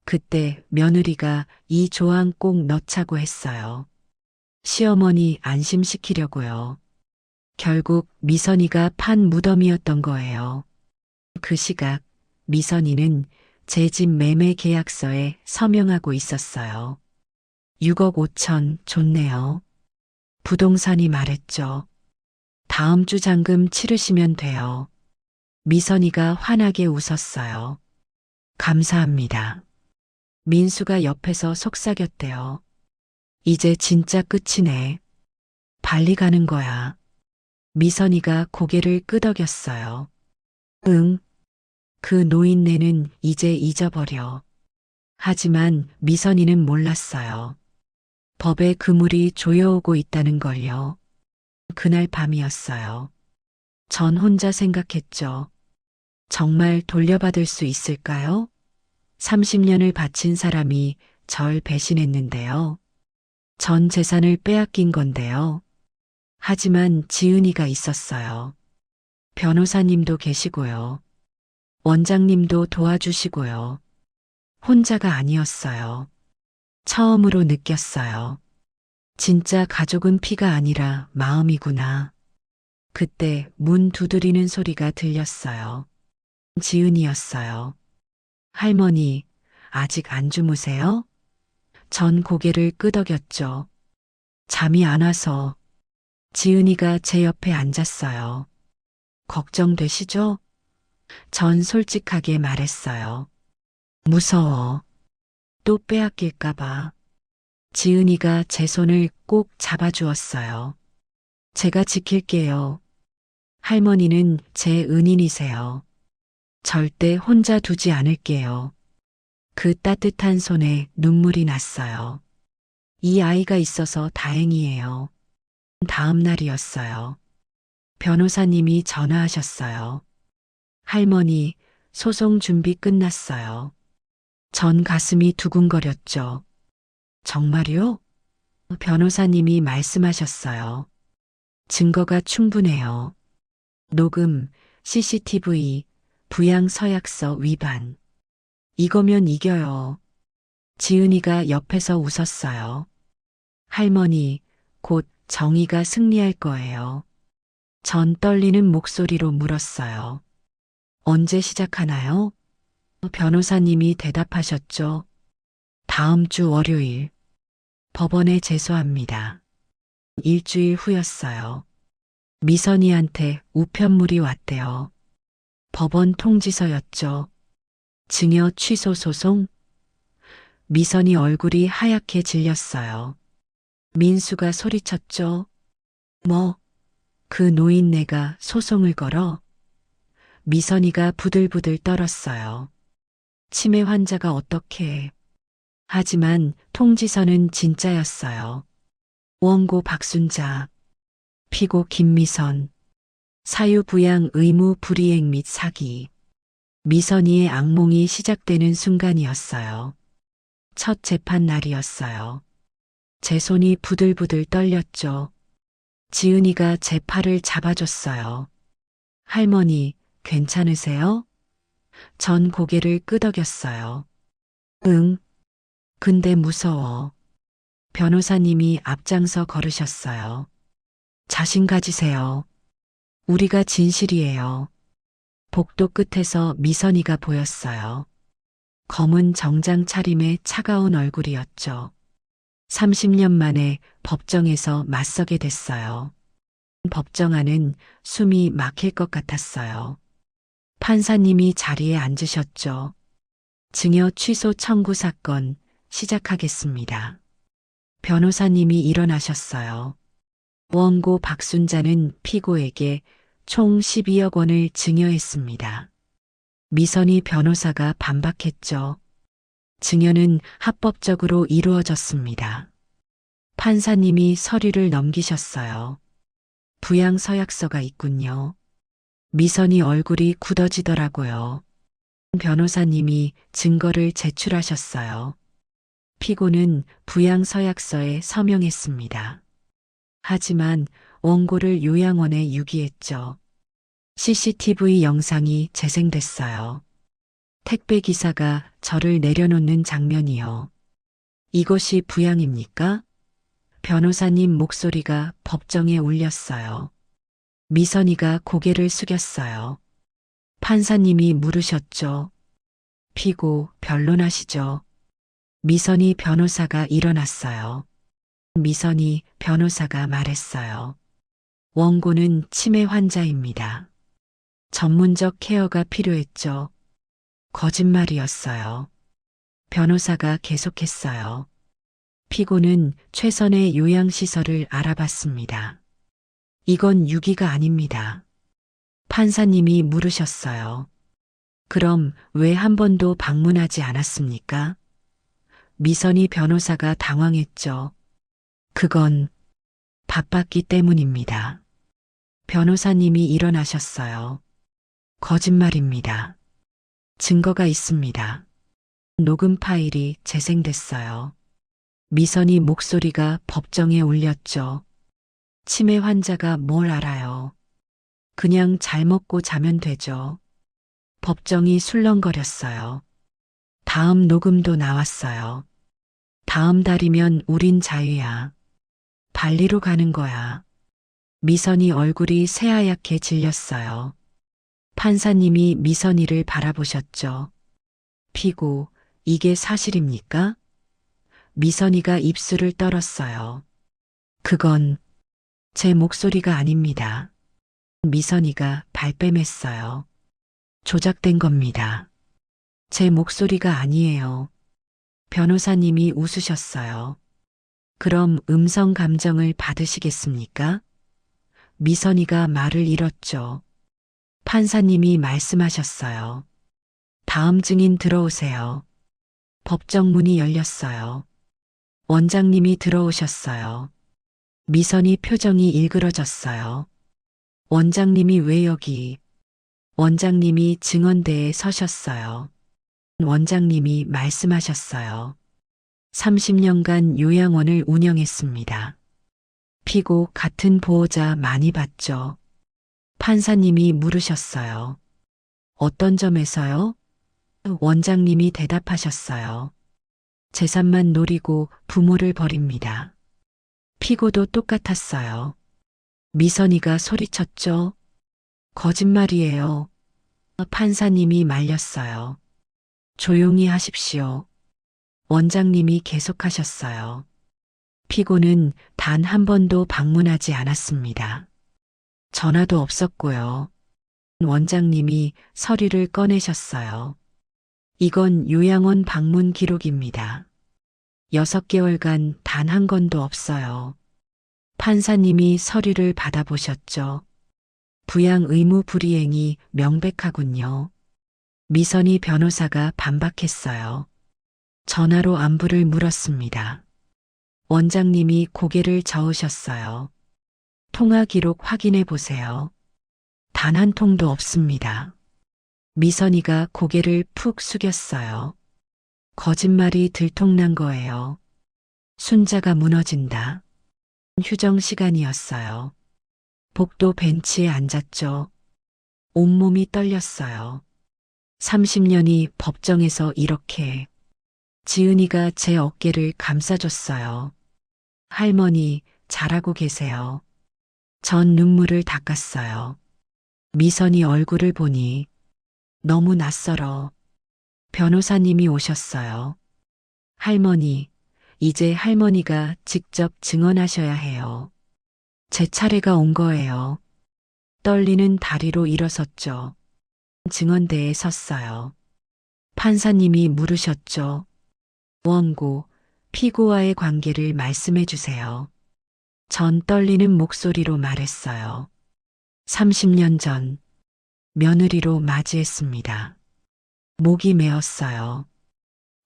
그때 며느리가 이 조항 꼭 넣자고 했어요. 시어머니 안심시키려고요. 결국 미선이가 판 무덤이었던 거예요. 그 시각 미선이는 제 집 매매 계약서에 서명하고 있었어요. 6억 5천 좋네요. 부동산이 말했죠. 다음 주 잔금 치르시면 돼요. 미선이가 환하게 웃었어요. 감사합니다. 민수가 옆에서 속삭였대요. 이제 진짜 끝이네. 발리 가는 거야. 미선이가 고개를 끄덕였어요. 응, 그 노인네는 이제 잊어버려. 하지만 미선이는 몰랐어요. 법의 그물이 조여오고 있다는 걸요. 그날 밤이었어요. 전 혼자 생각했죠. 정말 돌려받을 수 있을까요? 30년을 바친 사람이 절 배신했는데요. 전 재산을 빼앗긴 건데요. 하지만 지은이가 있었어요. 변호사님도 계시고요. 원장님도 도와주시고요. 혼자가 아니었어요. 처음으로 느꼈어요. 진짜 가족은 피가 아니라 마음이구나. 그때 문 두드리는 소리가 들렸어요. 지은이었어요. 할머니, 아직 안 주무세요? 전 고개를 끄덕였죠. 잠이 안 와서. 지은이가 제 옆에 앉았어요. 걱정되시죠? 전 솔직하게 말했어요. 무서워. 또 빼앗길까봐. 지은이가 제 손을 꼭 잡아주었어요. 제가 지킬게요. 할머니는 제 은인이세요. 절대 혼자 두지 않을게요. 그 따뜻한 손에 눈물이 났어요. 이 아이가 있어서 다행이에요. 다음 날이었어요. 변호사님이 전화하셨어요. 할머니, 소송 준비 끝났어요. 전 가슴이 두근거렸죠. 정말요? 변호사님이 말씀하셨어요. 증거가 충분해요. 녹음, CCTV, 부양 서약서 위반. 이거면 이겨요. 지은이가 옆에서 웃었어요. 할머니, 곧 정의가 승리할 거예요. 전 떨리는 목소리로 물었어요. 언제 시작하나요? 변호사님이 대답하셨죠. 다음 주 월요일. 법원에 제소합니다. 일주일 후였어요. 미선이한테 우편물이 왔대요. 법원 통지서였죠. 증여 취소 소송? 미선이 얼굴이 하얗게 질렸어요. 민수가 소리쳤죠. 뭐, 그 노인네가 소송을 걸어? 미선이가 부들부들 떨었어요. 치매 환자가 어떻게. 하지만 통지서는 진짜였어요. 원고 박순자, 피고 김미선, 사유부양 의무 불이행 및 사기. 미선이의 악몽이 시작되는 순간이었어요. 첫 재판 날이었어요. 제 손이 부들부들 떨렸죠. 지은이가 제 팔을 잡아줬어요. 할머니, 괜찮으세요? 전 고개를 끄덕였어요. 응. 근데 무서워. 변호사님이 앞장서 걸으셨어요. 자신 가지세요. 우리가 진실이에요. 복도 끝에서 미선이가 보였어요. 검은 정장 차림의 차가운 얼굴이었죠. 30년 만에 법정에서 맞서게 됐어요. 법정 안은 숨이 막힐 것 같았어요. 판사님이 자리에 앉으셨죠. 증여 취소 청구 사건 시작하겠습니다. 변호사님이 일어나셨어요. 원고 박순자는 피고에게 총 12억 원을 증여했습니다. 미선이 변호사가 반박했죠. 증여는 합법적으로 이루어졌습니다. 판사님이 서류를 넘기셨어요. 부양 서약서가 있군요. 미선이 얼굴이 굳어지더라고요. 변호사님이 증거를 제출하셨어요. 피고는 부양 서약서에 서명했습니다. 하지만 원고를 요양원에 유기했죠. CCTV 영상이 재생됐어요. 택배 기사가 저를 내려놓는 장면이요. 이것이 부양입니까? 변호사님 목소리가 법정에 울렸어요. 미선이가 고개를 숙였어요. 판사님이 물으셨죠. 피고 변론하시죠. 미선이 변호사가 일어났어요. 미선이 변호사가 말했어요. 원고는 치매 환자입니다. 전문적 케어가 필요했죠. 거짓말이었어요. 변호사가 계속했어요. 피고는 최선의 요양시설을 알아봤습니다. 이건 유기가 아닙니다. 판사님이 물으셨어요. 그럼 왜 한 번도 방문하지 않았습니까? 미선이 변호사가 당황했죠. 그건 바빴기 때문입니다. 변호사님이 일어나셨어요. 거짓말입니다. 증거가 있습니다. 녹음 파일이 재생됐어요. 미선이 목소리가 법정에 울렸죠. 치매 환자가 뭘 알아요. 그냥 잘 먹고 자면 되죠. 법정이 술렁거렸어요. 다음 녹음도 나왔어요. 다음 달이면 우린 자유야. 발리로 가는 거야. 미선이 얼굴이 새하얗게 질렸어요. 판사님이 미선이를 바라보셨죠. 피고, 이게 사실입니까? 미선이가 입술을 떨었어요. 그건 제 목소리가 아닙니다. 미선이가 발뺌했어요. 조작된 겁니다. 제 목소리가 아니에요. 변호사님이 웃으셨어요. 그럼 음성 감정을 받으시겠습니까? 미선이가 말을 잃었죠. 판사님이 말씀하셨어요. 다음 증인 들어오세요. 법정 문이 열렸어요. 원장님이 들어오셨어요. 미선이 표정이 일그러졌어요. 원장님이 왜 여기? 원장님이 증언대에 서셨어요. 원장님이 말씀하셨어요. 30년간 요양원을 운영했습니다. 피고 같은 보호자 많이 봤죠. 판사님이 물으셨어요. 어떤 점에서요? 원장님이 대답하셨어요. 재산만 노리고 부모를 버립니다. 피고도 똑같았어요. 미선이가 소리쳤죠. 거짓말이에요. 판사님이 말렸어요. 조용히 하십시오. 원장님이 계속하셨어요. 피고는 단 한 번도 방문하지 않았습니다. 전화도 없었고요. 원장님이 서류를 꺼내셨어요. 이건 요양원 방문 기록입니다. 6개월간 단 한 건도 없어요. 판사님이 서류를 받아보셨죠. 부양 의무 불이행이 명백하군요. 미선이 변호사가 반박했어요. 전화로 안부를 물었습니다. 원장님이 고개를 저으셨어요. 통화 기록 확인해 보세요. 단 한 통도 없습니다. 미선이가 고개를 푹 숙였어요. 거짓말이 들통난 거예요. 순자가 무너진다. 휴정 시간이었어요. 복도 벤치에 앉았죠. 온몸이 떨렸어요. 30년이 법정에서 이렇게. 지은이가 제 어깨를 감싸줬어요. 할머니, 잘하고 계세요. 전 눈물을 닦았어요. 미선이 얼굴을 보니 너무 낯설어. 변호사님이 오셨어요. 할머니, 이제 할머니가 직접 증언하셔야 해요. 제 차례가 온 거예요. 떨리는 다리로 일어섰죠. 증언대에 섰어요. 판사님이 물으셨죠. 원고, 피고와의 관계를 말씀해 주세요. 전 떨리는 목소리로 말했어요. 30년 전 며느리로 맞이했습니다. 목이 메었어요.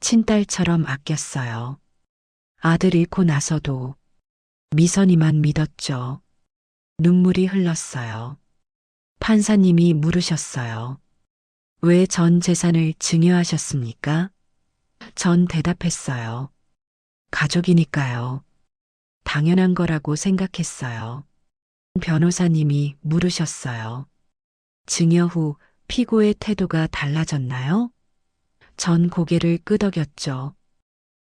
친딸처럼 아꼈어요. 아들 잃고 나서도 미선이만 믿었죠. 눈물이 흘렀어요. 판사님이 물으셨어요. 왜 전 재산을 증여하셨습니까? 전 대답했어요. 가족이니까요. 당연한 거라고 생각했어요. 변호사님이 물으셨어요. 증여 후 피고의 태도가 달라졌나요? 전 고개를 끄덕였죠.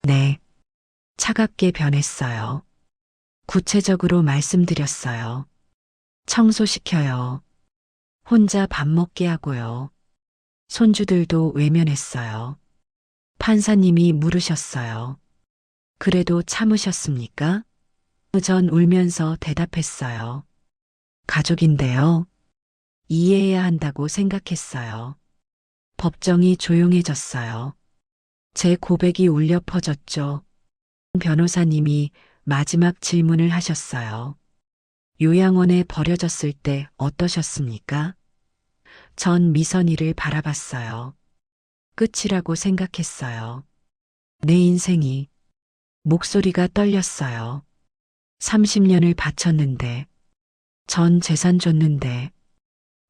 네. 차갑게 변했어요. 구체적으로 말씀드렸어요. 청소시켜요. 혼자 밥 먹게 하고요. 손주들도 외면했어요. 판사님이 물으셨어요. 그래도 참으셨습니까? 전 울면서 대답했어요. 가족인데요. 이해해야 한다고 생각했어요. 법정이 조용해졌어요. 제 고백이 울려 퍼졌죠. 변호사님이 마지막 질문을 하셨어요. 요양원에 버려졌을 때 어떠셨습니까? 전 미선이를 바라봤어요. 끝이라고 생각했어요. 내 인생이. 목소리가 떨렸어요. 30년을 바쳤는데, 전 재산 줬는데,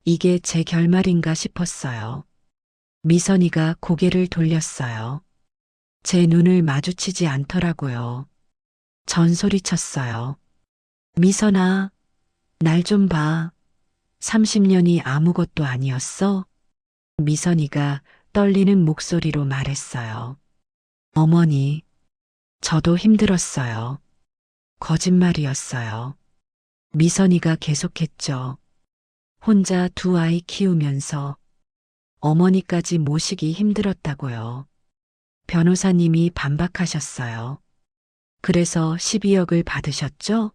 이게 제 결말인가 싶었어요. 미선이가 고개를 돌렸어요. 제 눈을 마주치지 않더라고요. 전 소리쳤어요. 미선아, 날 좀 봐. 30년이 아무것도 아니었어? 미선이가 떨리는 목소리로 말했어요. 어머니, 저도 힘들었어요. 거짓말이었어요. 미선이가 계속했죠. 혼자 두 아이 키우면서 어머니까지 모시기 힘들었다고요. 변호사님이 반박하셨어요. 그래서 12억을 받으셨죠?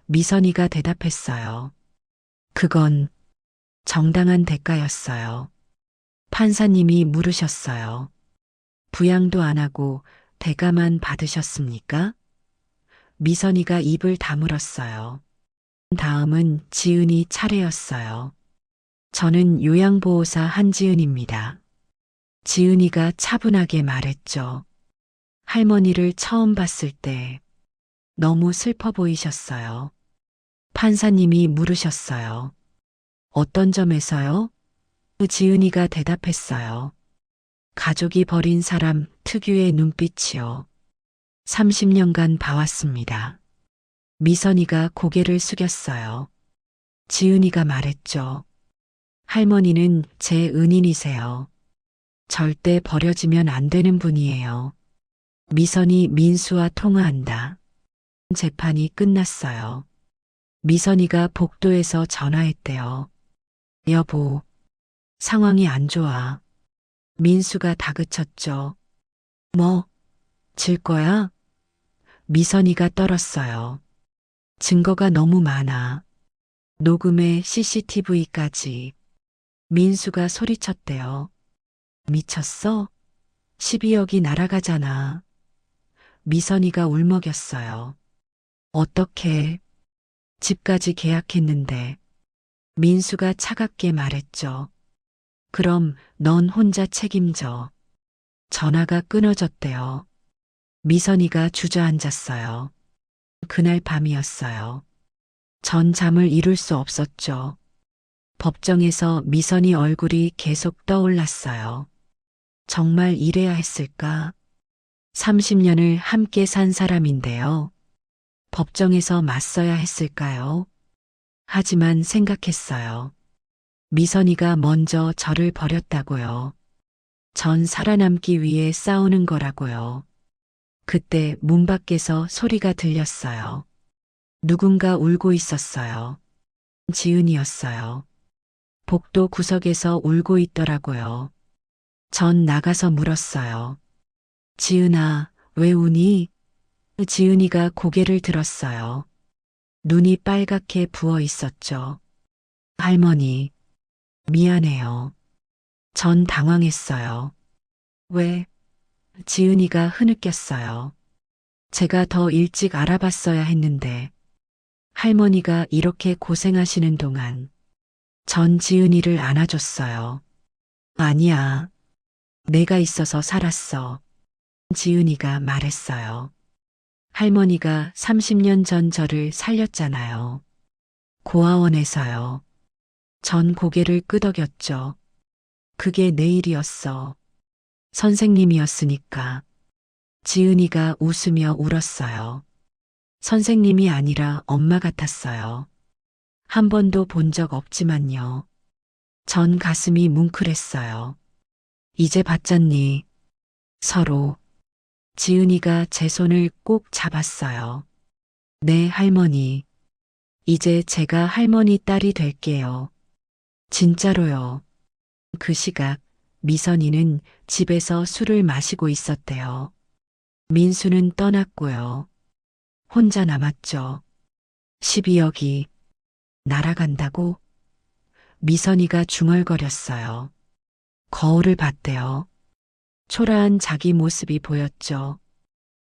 미선이가 대답했어요. 그건 정당한 대가였어요. 판사님이 물으셨어요. 부양도 안 하고 대가만 받으셨습니까? 미선이가 입을 다물었어요. 다음은 지은이 차례였어요. 저는 요양보호사 한지은입니다. 지은이가 차분하게 말했죠. 할머니를 처음 봤을 때 너무 슬퍼 보이셨어요. 판사님이 물으셨어요. 어떤 점에서요? 지은이가 대답했어요. 가족이 버린 사람 특유의 눈빛이요. 30년간 봐왔습니다. 미선이가 고개를 숙였어요. 지은이가 말했죠. 할머니는 제 은인이세요. 절대 버려지면 안 되는 분이에요. 미선이 민수와 통화한다. 재판이 끝났어요. 미선이가 복도에서 전화했대요. 여보, 상황이 안 좋아. 민수가 다그쳤죠. 뭐, 질 거야? 미선이가 떨었어요. 증거가 너무 많아. 녹음에 CCTV까지. 민수가 소리쳤대요. 미쳤어? 12억이 날아가잖아. 미선이가 울먹였어요. 어떻게? 집까지 계약했는데. 민수가 차갑게 말했죠. 그럼 넌 혼자 책임져. 전화가 끊어졌대요. 미선이가 주저앉았어요. 그날 밤이었어요. 전 잠을 이룰 수 없었죠. 법정에서 미선이 얼굴이 계속 떠올랐어요. 정말 이래야 했을까? 30년을 함께 산 사람인데요. 법정에서 맞서야 했을까요? 하지만 생각했어요. 미선이가 먼저 저를 버렸다고요. 전 살아남기 위해 싸우는 거라고요. 그때 문 밖에서 소리가 들렸어요. 누군가 울고 있었어요. 지은이었어요. 복도 구석에서 울고 있더라고요. 전 나가서 물었어요. 지은아, 왜 우니? 지은이가 고개를 들었어요. 눈이 빨갛게 부어 있었죠. 할머니, 미안해요. 전 당황했어요. 왜? 지은이가 흐느꼈어요. 제가 더 일찍 알아봤어야 했는데, 할머니가 이렇게 고생하시는 동안 전 지은이를 안아줬어요. 아니야. 내가 있어서 살았어. 지은이가 말했어요. 할머니가 30년 전 저를 살렸잖아요. 고아원에서요. 전 고개를 끄덕였죠. 그게 내일이었어. 선생님이었으니까. 지은이가 웃으며 울었어요. 선생님이 아니라 엄마 같았어요. 한 번도 본 적 없지만요. 전 가슴이 뭉클했어요. 이제 봤잖니. 서로. 지은이가 제 손을 꼭 잡았어요. 네, 할머니. 이제 제가 할머니 딸이 될게요. 진짜로요. 그 시각 미선이는 집에서 술을 마시고 있었대요. 민수는 떠났고요. 혼자 남았죠. 12억이 날아간다고 미선이가 중얼거렸어요. 거울을 봤대요. 초라한 자기 모습이 보였죠.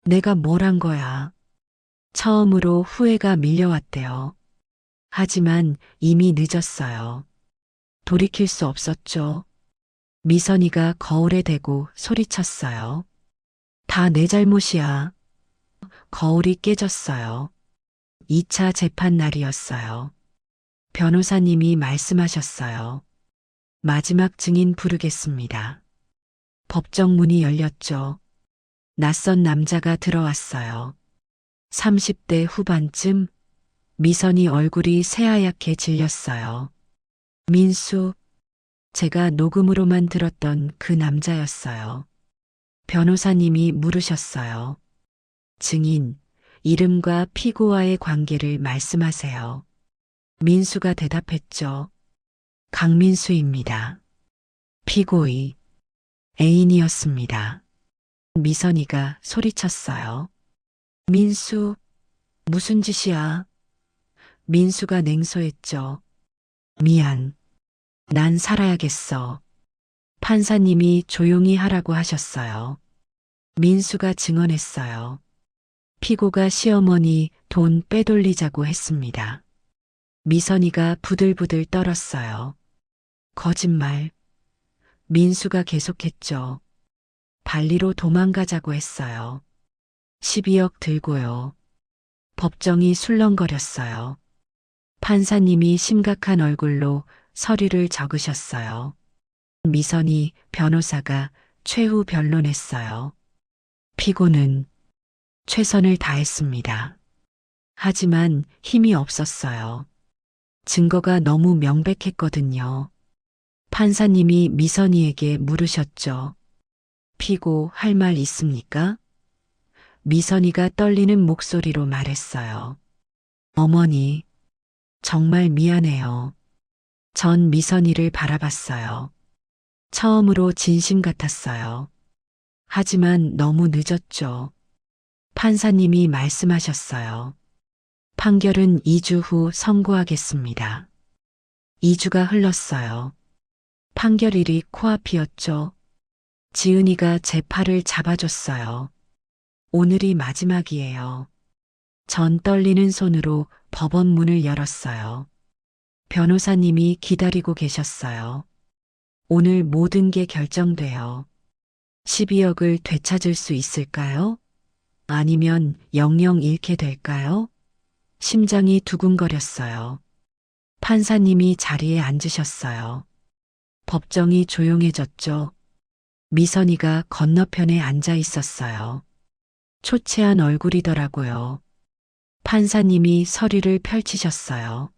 내가 뭘 한 거야. 처음으로 후회가 밀려왔대요. 하지만 이미 늦었어요. 돌이킬 수 없었죠. 미선이가 거울에 대고 소리쳤어요. 다 내 잘못이야. 거울이 깨졌어요. 2차 재판 날이었어요. 변호사님이 말씀하셨어요. 마지막 증인 부르겠습니다. 법정 문이 열렸죠. 낯선 남자가 들어왔어요. 30대 후반쯤 미선이 얼굴이 새하얗게 질렸어요. 민수, 제가 녹음으로만 들었던 그 남자였어요. 변호사님이 물으셨어요. 증인, 이름과 피고와의 관계를 말씀하세요. 민수가 대답했죠. 강민수입니다. 피고의, 애인이었습니다. 미선이가 소리쳤어요. 민수, 무슨 짓이야? 민수가 냉소했죠. 미안. 난 살아야겠어. 판사님이 조용히 하라고 하셨어요. 민수가 증언했어요. 피고가 시어머니 돈 빼돌리자고 했습니다. 미선이가 부들부들 떨었어요. 거짓말. 민수가 계속했죠. 발리로 도망가자고 했어요. 12억 들고요. 법정이 술렁거렸어요. 판사님이 심각한 얼굴로 서류를 적으셨어요. 미선이 변호사가 최후 변론했어요. 피고는 최선을 다했습니다. 하지만 힘이 없었어요. 증거가 너무 명백했거든요. 판사님이 미선이에게 물으셨죠. 피고 할 말 있습니까? 미선이가 떨리는 목소리로 말했어요. 어머니, 정말 미안해요. 전 미선이를 바라봤어요. 처음으로 진심 같았어요. 하지만 너무 늦었죠. 판사님이 말씀하셨어요. 판결은 2주 후 선고하겠습니다. 2주가 흘렀어요. 판결일이 코앞이었죠. 지은이가 제 팔을 잡아줬어요. 오늘이 마지막이에요. 전 떨리는 손으로 법원 문을 열었어요. 변호사님이 기다리고 계셨어요. 오늘 모든 게 결정돼요. 12억을 되찾을 수 있을까요? 아니면 영영 잃게 될까요? 심장이 두근거렸어요. 판사님이 자리에 앉으셨어요. 법정이 조용해졌죠. 미선이가 건너편에 앉아 있었어요. 초췌한 얼굴이더라고요. 판사님이 서류를 펼치셨어요.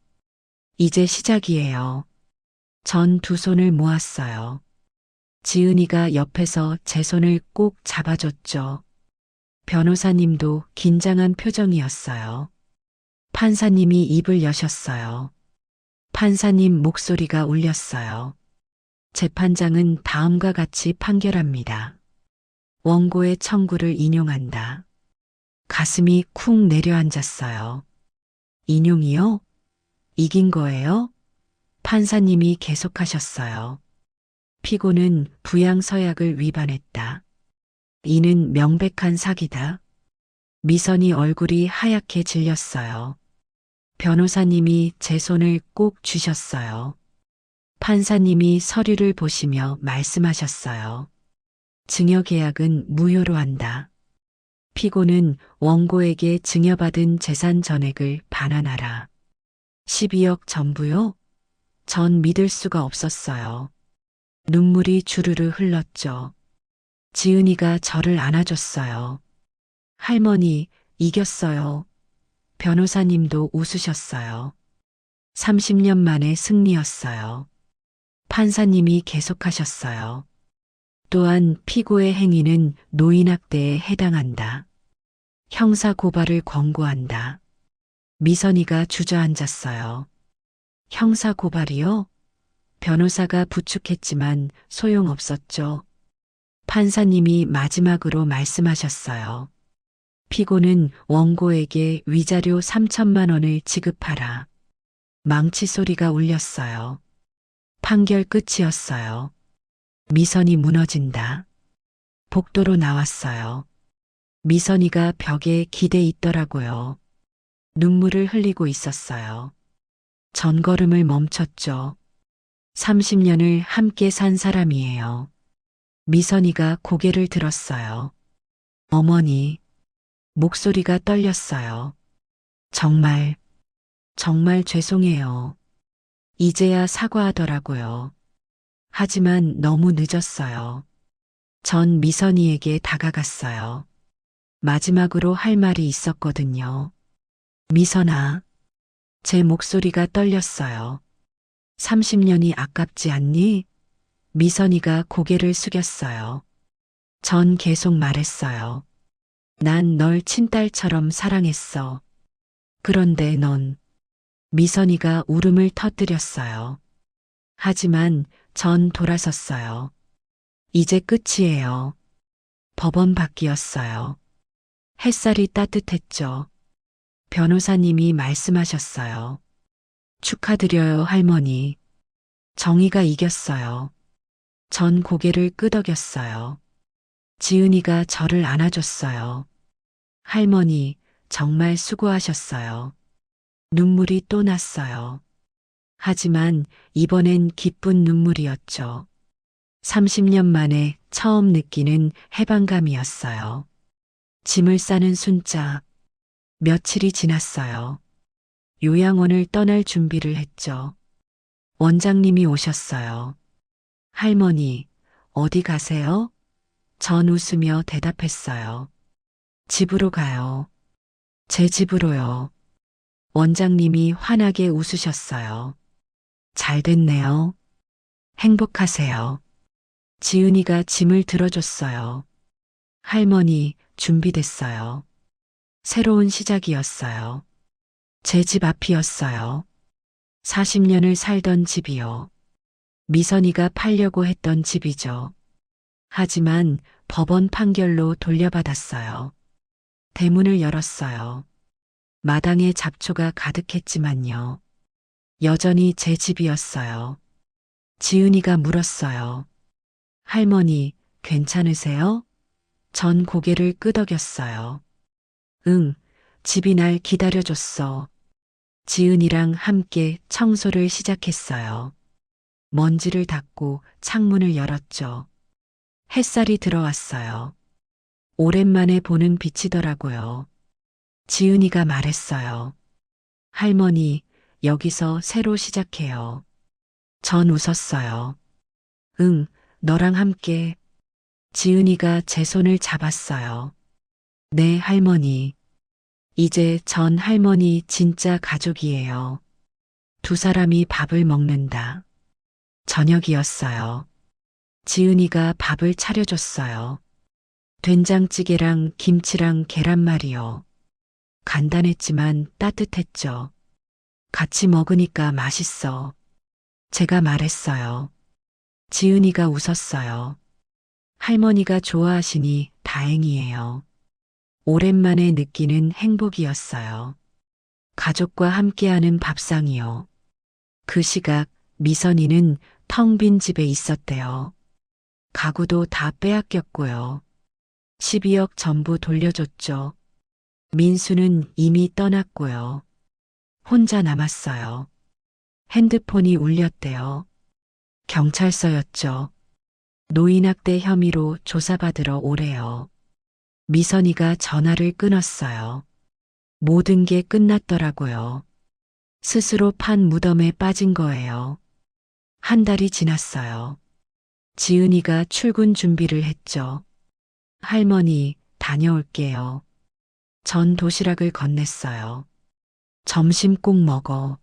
이제 시작이에요. 전 두 손을 모았어요. 지은이가 옆에서 제 손을 꼭 잡아줬죠. 변호사님도 긴장한 표정이었어요. 판사님이 입을 여셨어요. 판사님 목소리가 울렸어요. 재판장은 다음과 같이 판결합니다. 원고의 청구를 인용한다. 가슴이 쿵 내려앉았어요. 인용이요? 이긴 거예요? 판사님이 계속하셨어요. 피고는 부양서약을 위반했다. 이는 명백한 사기다. 미선이 얼굴이 하얗게 질렸어요. 변호사님이 제 손을 꼭 쥐셨어요. 판사님이 서류를 보시며 말씀하셨어요. 증여계약은 무효로 한다. 피고는 원고에게 증여받은 재산 전액을 반환하라. 12억 전부요? 전 믿을 수가 없었어요. 눈물이 주르르 흘렀죠. 지은이가 저를 안아줬어요. 할머니, 이겼어요. 변호사님도 웃으셨어요. 30년 만의 승리였어요. 판사님이 계속하셨어요. 또한 피고의 행위는 노인학대에 해당한다. 형사 고발을 권고한다. 미선이가 주저앉았어요. 형사 고발이요? 변호사가 부축했지만 소용없었죠. 판사님이 마지막으로 말씀하셨어요. 피고는 원고에게 위자료 3천만 원을 지급하라. 망치 소리가 울렸어요. 판결 끝이었어요. 미선이 무너진다. 복도로 나왔어요. 미선이가 벽에 기대 있더라고요. 눈물을 흘리고 있었어요. 전걸음을 멈췄죠. 30년을 함께 산 사람이에요. 미선이가 고개를 들었어요. 어머니, 목소리가 떨렸어요. 정말, 정말 죄송해요. 이제야 사과하더라고요. 하지만 너무 늦었어요. 전 미선이에게 다가갔어요. 마지막으로 할 말이 있었거든요. 미선아, 제 목소리가 떨렸어요. 30년이 아깝지 않니? 미선이가 고개를 숙였어요. 전 계속 말했어요. 난 널 친딸처럼 사랑했어. 그런데 넌, 미선이가 울음을 터뜨렸어요. 하지만 전 돌아섰어요. 이제 끝이에요. 법원 밖이었어요. 햇살이 따뜻했죠. 변호사님이 말씀하셨어요. 축하드려요, 할머니. 정의가 이겼어요. 전 고개를 끄덕였어요. 지은이가 저를 안아줬어요. 할머니, 정말 수고하셨어요. 눈물이 또 났어요. 하지만 이번엔 기쁜 눈물이었죠. 30년 만에 처음 느끼는 해방감이었어요. 짐을 싸는 순자. 며칠이 지났어요. 요양원을 떠날 준비를 했죠. 원장님이 오셨어요. 할머니, 어디 가세요? 전 웃으며 대답했어요. 집으로 가요. 제 집으로요. 원장님이 환하게 웃으셨어요. 잘 됐네요. 행복하세요. 지은이가 짐을 들어줬어요. 할머니, 준비됐어요. 새로운 시작이었어요. 제 집 앞이었어요. 40년을 살던 집이요. 미선이가 팔려고 했던 집이죠. 하지만 법원 판결로 돌려받았어요. 대문을 열었어요. 마당에 잡초가 가득했지만요. 여전히 제 집이었어요. 지은이가 물었어요. 할머니, 괜찮으세요? 전 고개를 끄덕였어요. 응, 집이 날 기다려줬어. 지은이랑 함께 청소를 시작했어요. 먼지를 닦고 창문을 열었죠. 햇살이 들어왔어요. 오랜만에 보는 빛이더라고요. 지은이가 말했어요. 할머니, 여기서 새로 시작해요. 전 웃었어요. 응, 너랑 함께. 지은이가 제 손을 잡았어요. 네, 할머니. 이제 전 할머니 진짜 가족이에요. 두 사람이 밥을 먹는다. 저녁이었어요. 지은이가 밥을 차려줬어요. 된장찌개랑 김치랑 계란말이요. 간단했지만 따뜻했죠. 같이 먹으니까 맛있어. 제가 말했어요. 지은이가 웃었어요. 할머니가 좋아하시니 다행이에요. 오랜만에 느끼는 행복이었어요. 가족과 함께하는 밥상이요. 그 시각 미선이는 텅 빈 집에 있었대요. 가구도 다 빼앗겼고요. 12억 전부 돌려줬죠. 민수는 이미 떠났고요. 혼자 남았어요. 핸드폰이 울렸대요. 경찰서였죠. 노인학대 혐의로 조사받으러 오래요. 미선이가 전화를 끊었어요. 모든 게 끝났더라고요. 스스로 판 무덤에 빠진 거예요. 한 달이 지났어요. 지은이가 출근 준비를 했죠. 할머니, 다녀올게요. 전 도시락을 건넸어요. 점심 꼭 먹어.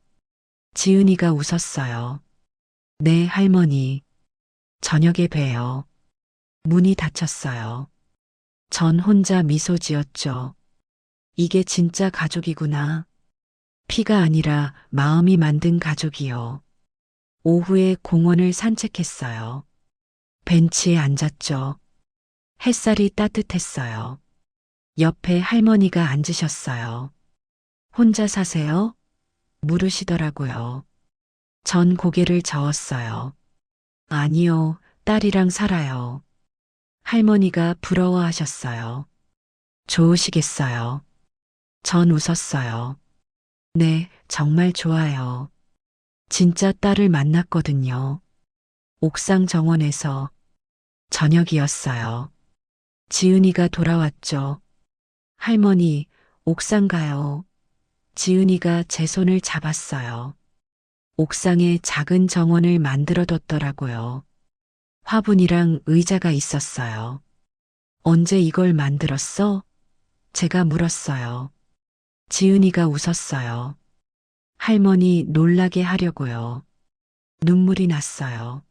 지은이가 웃었어요. 네, 할머니. 저녁에 봬요. 문이 닫혔어요. 전 혼자 미소 지었죠. 이게 진짜 가족이구나. 피가 아니라 마음이 만든 가족이요. 오후에 공원을 산책했어요. 벤치에 앉았죠. 햇살이 따뜻했어요. 옆에 할머니가 앉으셨어요. 혼자 사세요? 물으시더라고요. 전 고개를 저었어요. 아니요, 딸이랑 살아요. 할머니가 부러워하셨어요. 좋으시겠어요. 전 웃었어요. 네, 정말 좋아요. 진짜 딸을 만났거든요. 옥상 정원에서 저녁이었어요. 지은이가 돌아왔죠. 할머니, 옥상 가요. 지은이가 제 손을 잡았어요. 옥상에 작은 정원을 만들어뒀더라고요. 화분이랑 의자가 있었어요. 언제 이걸 만들었어? 제가 물었어요. 지은이가 웃었어요. 할머니 놀라게 하려고요. 눈물이 났어요.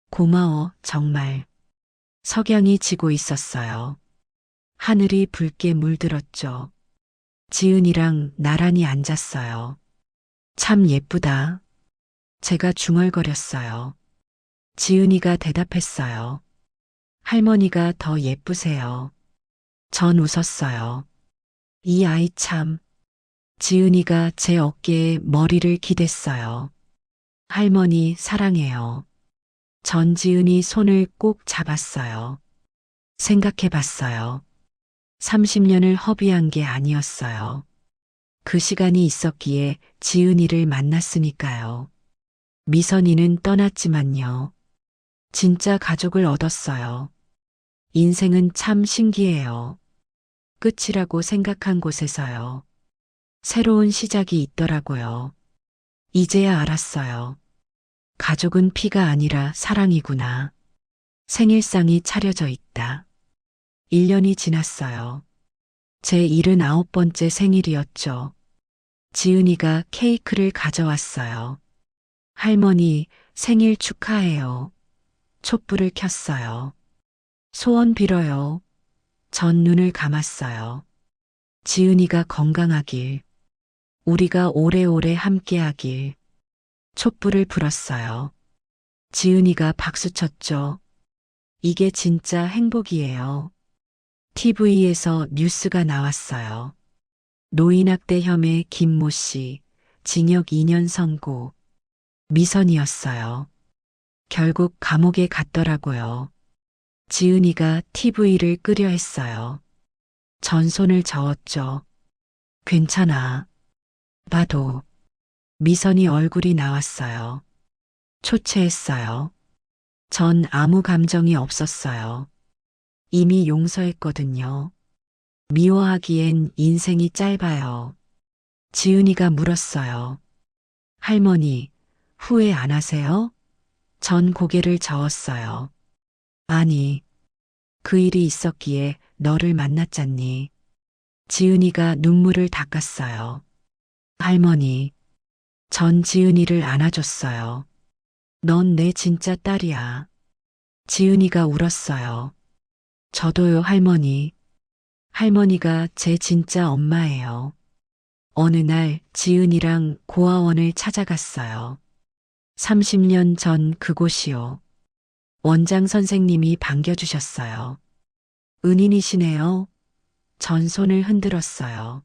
고마워, 정말. 석양이 지고 있었어요. 하늘이 붉게 물들었죠. 지은이랑 나란히 앉았어요. 참 예쁘다. 제가 중얼거렸어요. 지은이가 대답했어요. 할머니가 더 예쁘세요. 전 웃었어요. 이 아이 참. 지은이가 제 어깨에 머리를 기댔어요. 할머니 사랑해요. 전 지은이 손을 꼭 잡았어요. 생각해 봤어요. 30년을 허비한 게 아니었어요. 그 시간이 있었기에 지은이를 만났으니까요. 미선이는 떠났지만요. 진짜 가족을 얻었어요. 인생은 참 신기해요. 끝이라고 생각한 곳에서요. 새로운 시작이 있더라고요. 이제야 알았어요. 가족은 피가 아니라 사랑이구나. 생일상이 차려져 있다. 1년이 지났어요. 제 79번째 생일이었죠. 지은이가 케이크를 가져왔어요. 할머니, 생일 축하해요. 촛불을 켰어요. 소원 빌어요. 전 눈을 감았어요. 지은이가 건강하길, 우리가 오래오래 함께하길. 촛불을 불었어요. 지은이가 박수쳤죠. 이게 진짜 행복이에요. TV에서 뉴스가 나왔어요. 노인학대 혐의 김모 씨, 징역 2년 선고. 미선이었어요. 결국 감옥에 갔더라고요. 지은이가 TV를 끄려 했어요. 전 손을 저었죠. 괜찮아. 봐도. 미선이 얼굴이 나왔어요. 초췌했어요. 전 아무 감정이 없었어요. 이미 용서했거든요. 미워하기엔 인생이 짧아요. 지은이가 물었어요. 할머니, 후회 안 하세요? 전 고개를 저었어요. 아니, 그 일이 있었기에 너를 만났잖니. 지은이가 눈물을 닦았어요. 할머니, 전 지은이를 안아줬어요. 넌 내 진짜 딸이야. 지은이가 울었어요. 저도요, 할머니. 할머니가 제 진짜 엄마예요. 어느 날 지은이랑 고아원을 찾아갔어요. 30년 전 그곳이요. 원장 선생님이 반겨주셨어요. 은인이시네요. 전 손을 흔들었어요.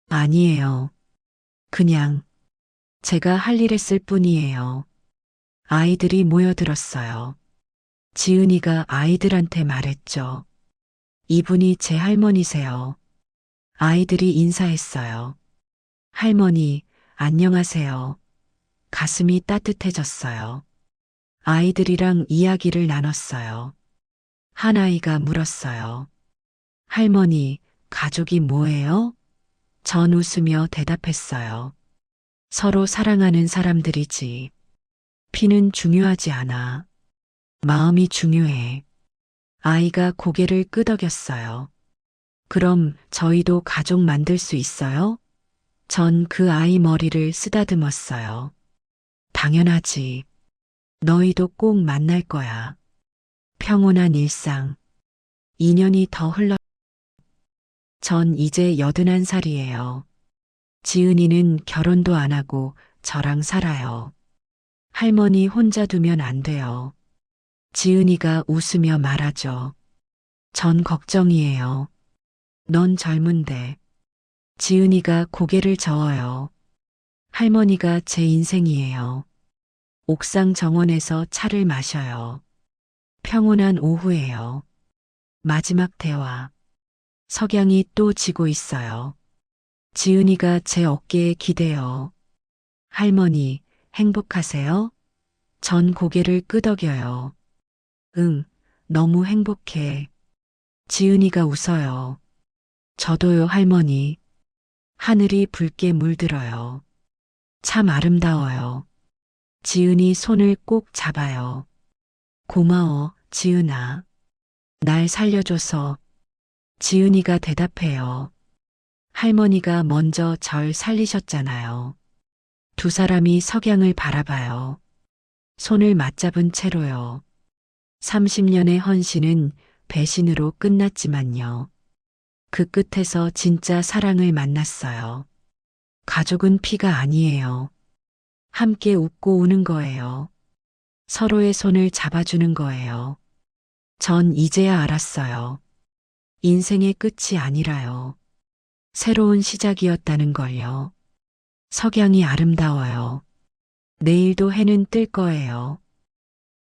아니에요. 그냥 제가 할 일 했을 뿐이에요. 아이들이 모여들었어요. 지은이가 아이들한테 말했죠. 이분이 제 할머니세요. 아이들이 인사했어요. 할머니, 안녕하세요. 가슴이 따뜻해졌어요. 아이들이랑 이야기를 나눴어요. 한 아이가 물었어요. 할머니, 가족이 뭐예요? 전 웃으며 대답했어요. 서로 사랑하는 사람들이지. 피는 중요하지 않아. 마음이 중요해. 아이가 고개를 끄덕였어요. 그럼 저희도 가족 만들 수 있어요? 전 그 아이 머리를 쓰다듬었어요. 당연하지. 너희도 꼭 만날 거야. 평온한 일상. 2년이 더 흘러 전 이제 81살이에요. 지은이는 결혼도 안 하고 저랑 살아요. 할머니 혼자 두면 안 돼요. 지은이가 웃으며 말하죠. 전 걱정이에요. 넌 젊은데. 지은이가 고개를 저어요. 할머니가 제 인생이에요. 옥상 정원에서 차를 마셔요. 평온한 오후예요. 마지막 대화. 석양이 또 지고 있어요. 지은이가 제 어깨에 기대요. 할머니, 행복하세요? 전 고개를 끄덕여요. 응, 너무 행복해. 지은이가 웃어요. 저도요, 할머니. 하늘이 붉게 물들어요. 참 아름다워요. 지은이 손을 꼭 잡아요. 고마워, 지은아. 날 살려줘서. 지은이가 대답해요. 할머니가 먼저 절 살리셨잖아요. 두 사람이 석양을 바라봐요. 손을 맞잡은 채로요. 30년의 헌신은 배신으로 끝났지만요. 그 끝에서 진짜 사랑을 만났어요. 가족은 피가 아니에요. 함께 웃고 우는 거예요. 서로의 손을 잡아주는 거예요. 전 이제야 알았어요. 인생의 끝이 아니라요. 새로운 시작이었다는 걸요. 석양이 아름다워요. 내일도 해는 뜰 거예요.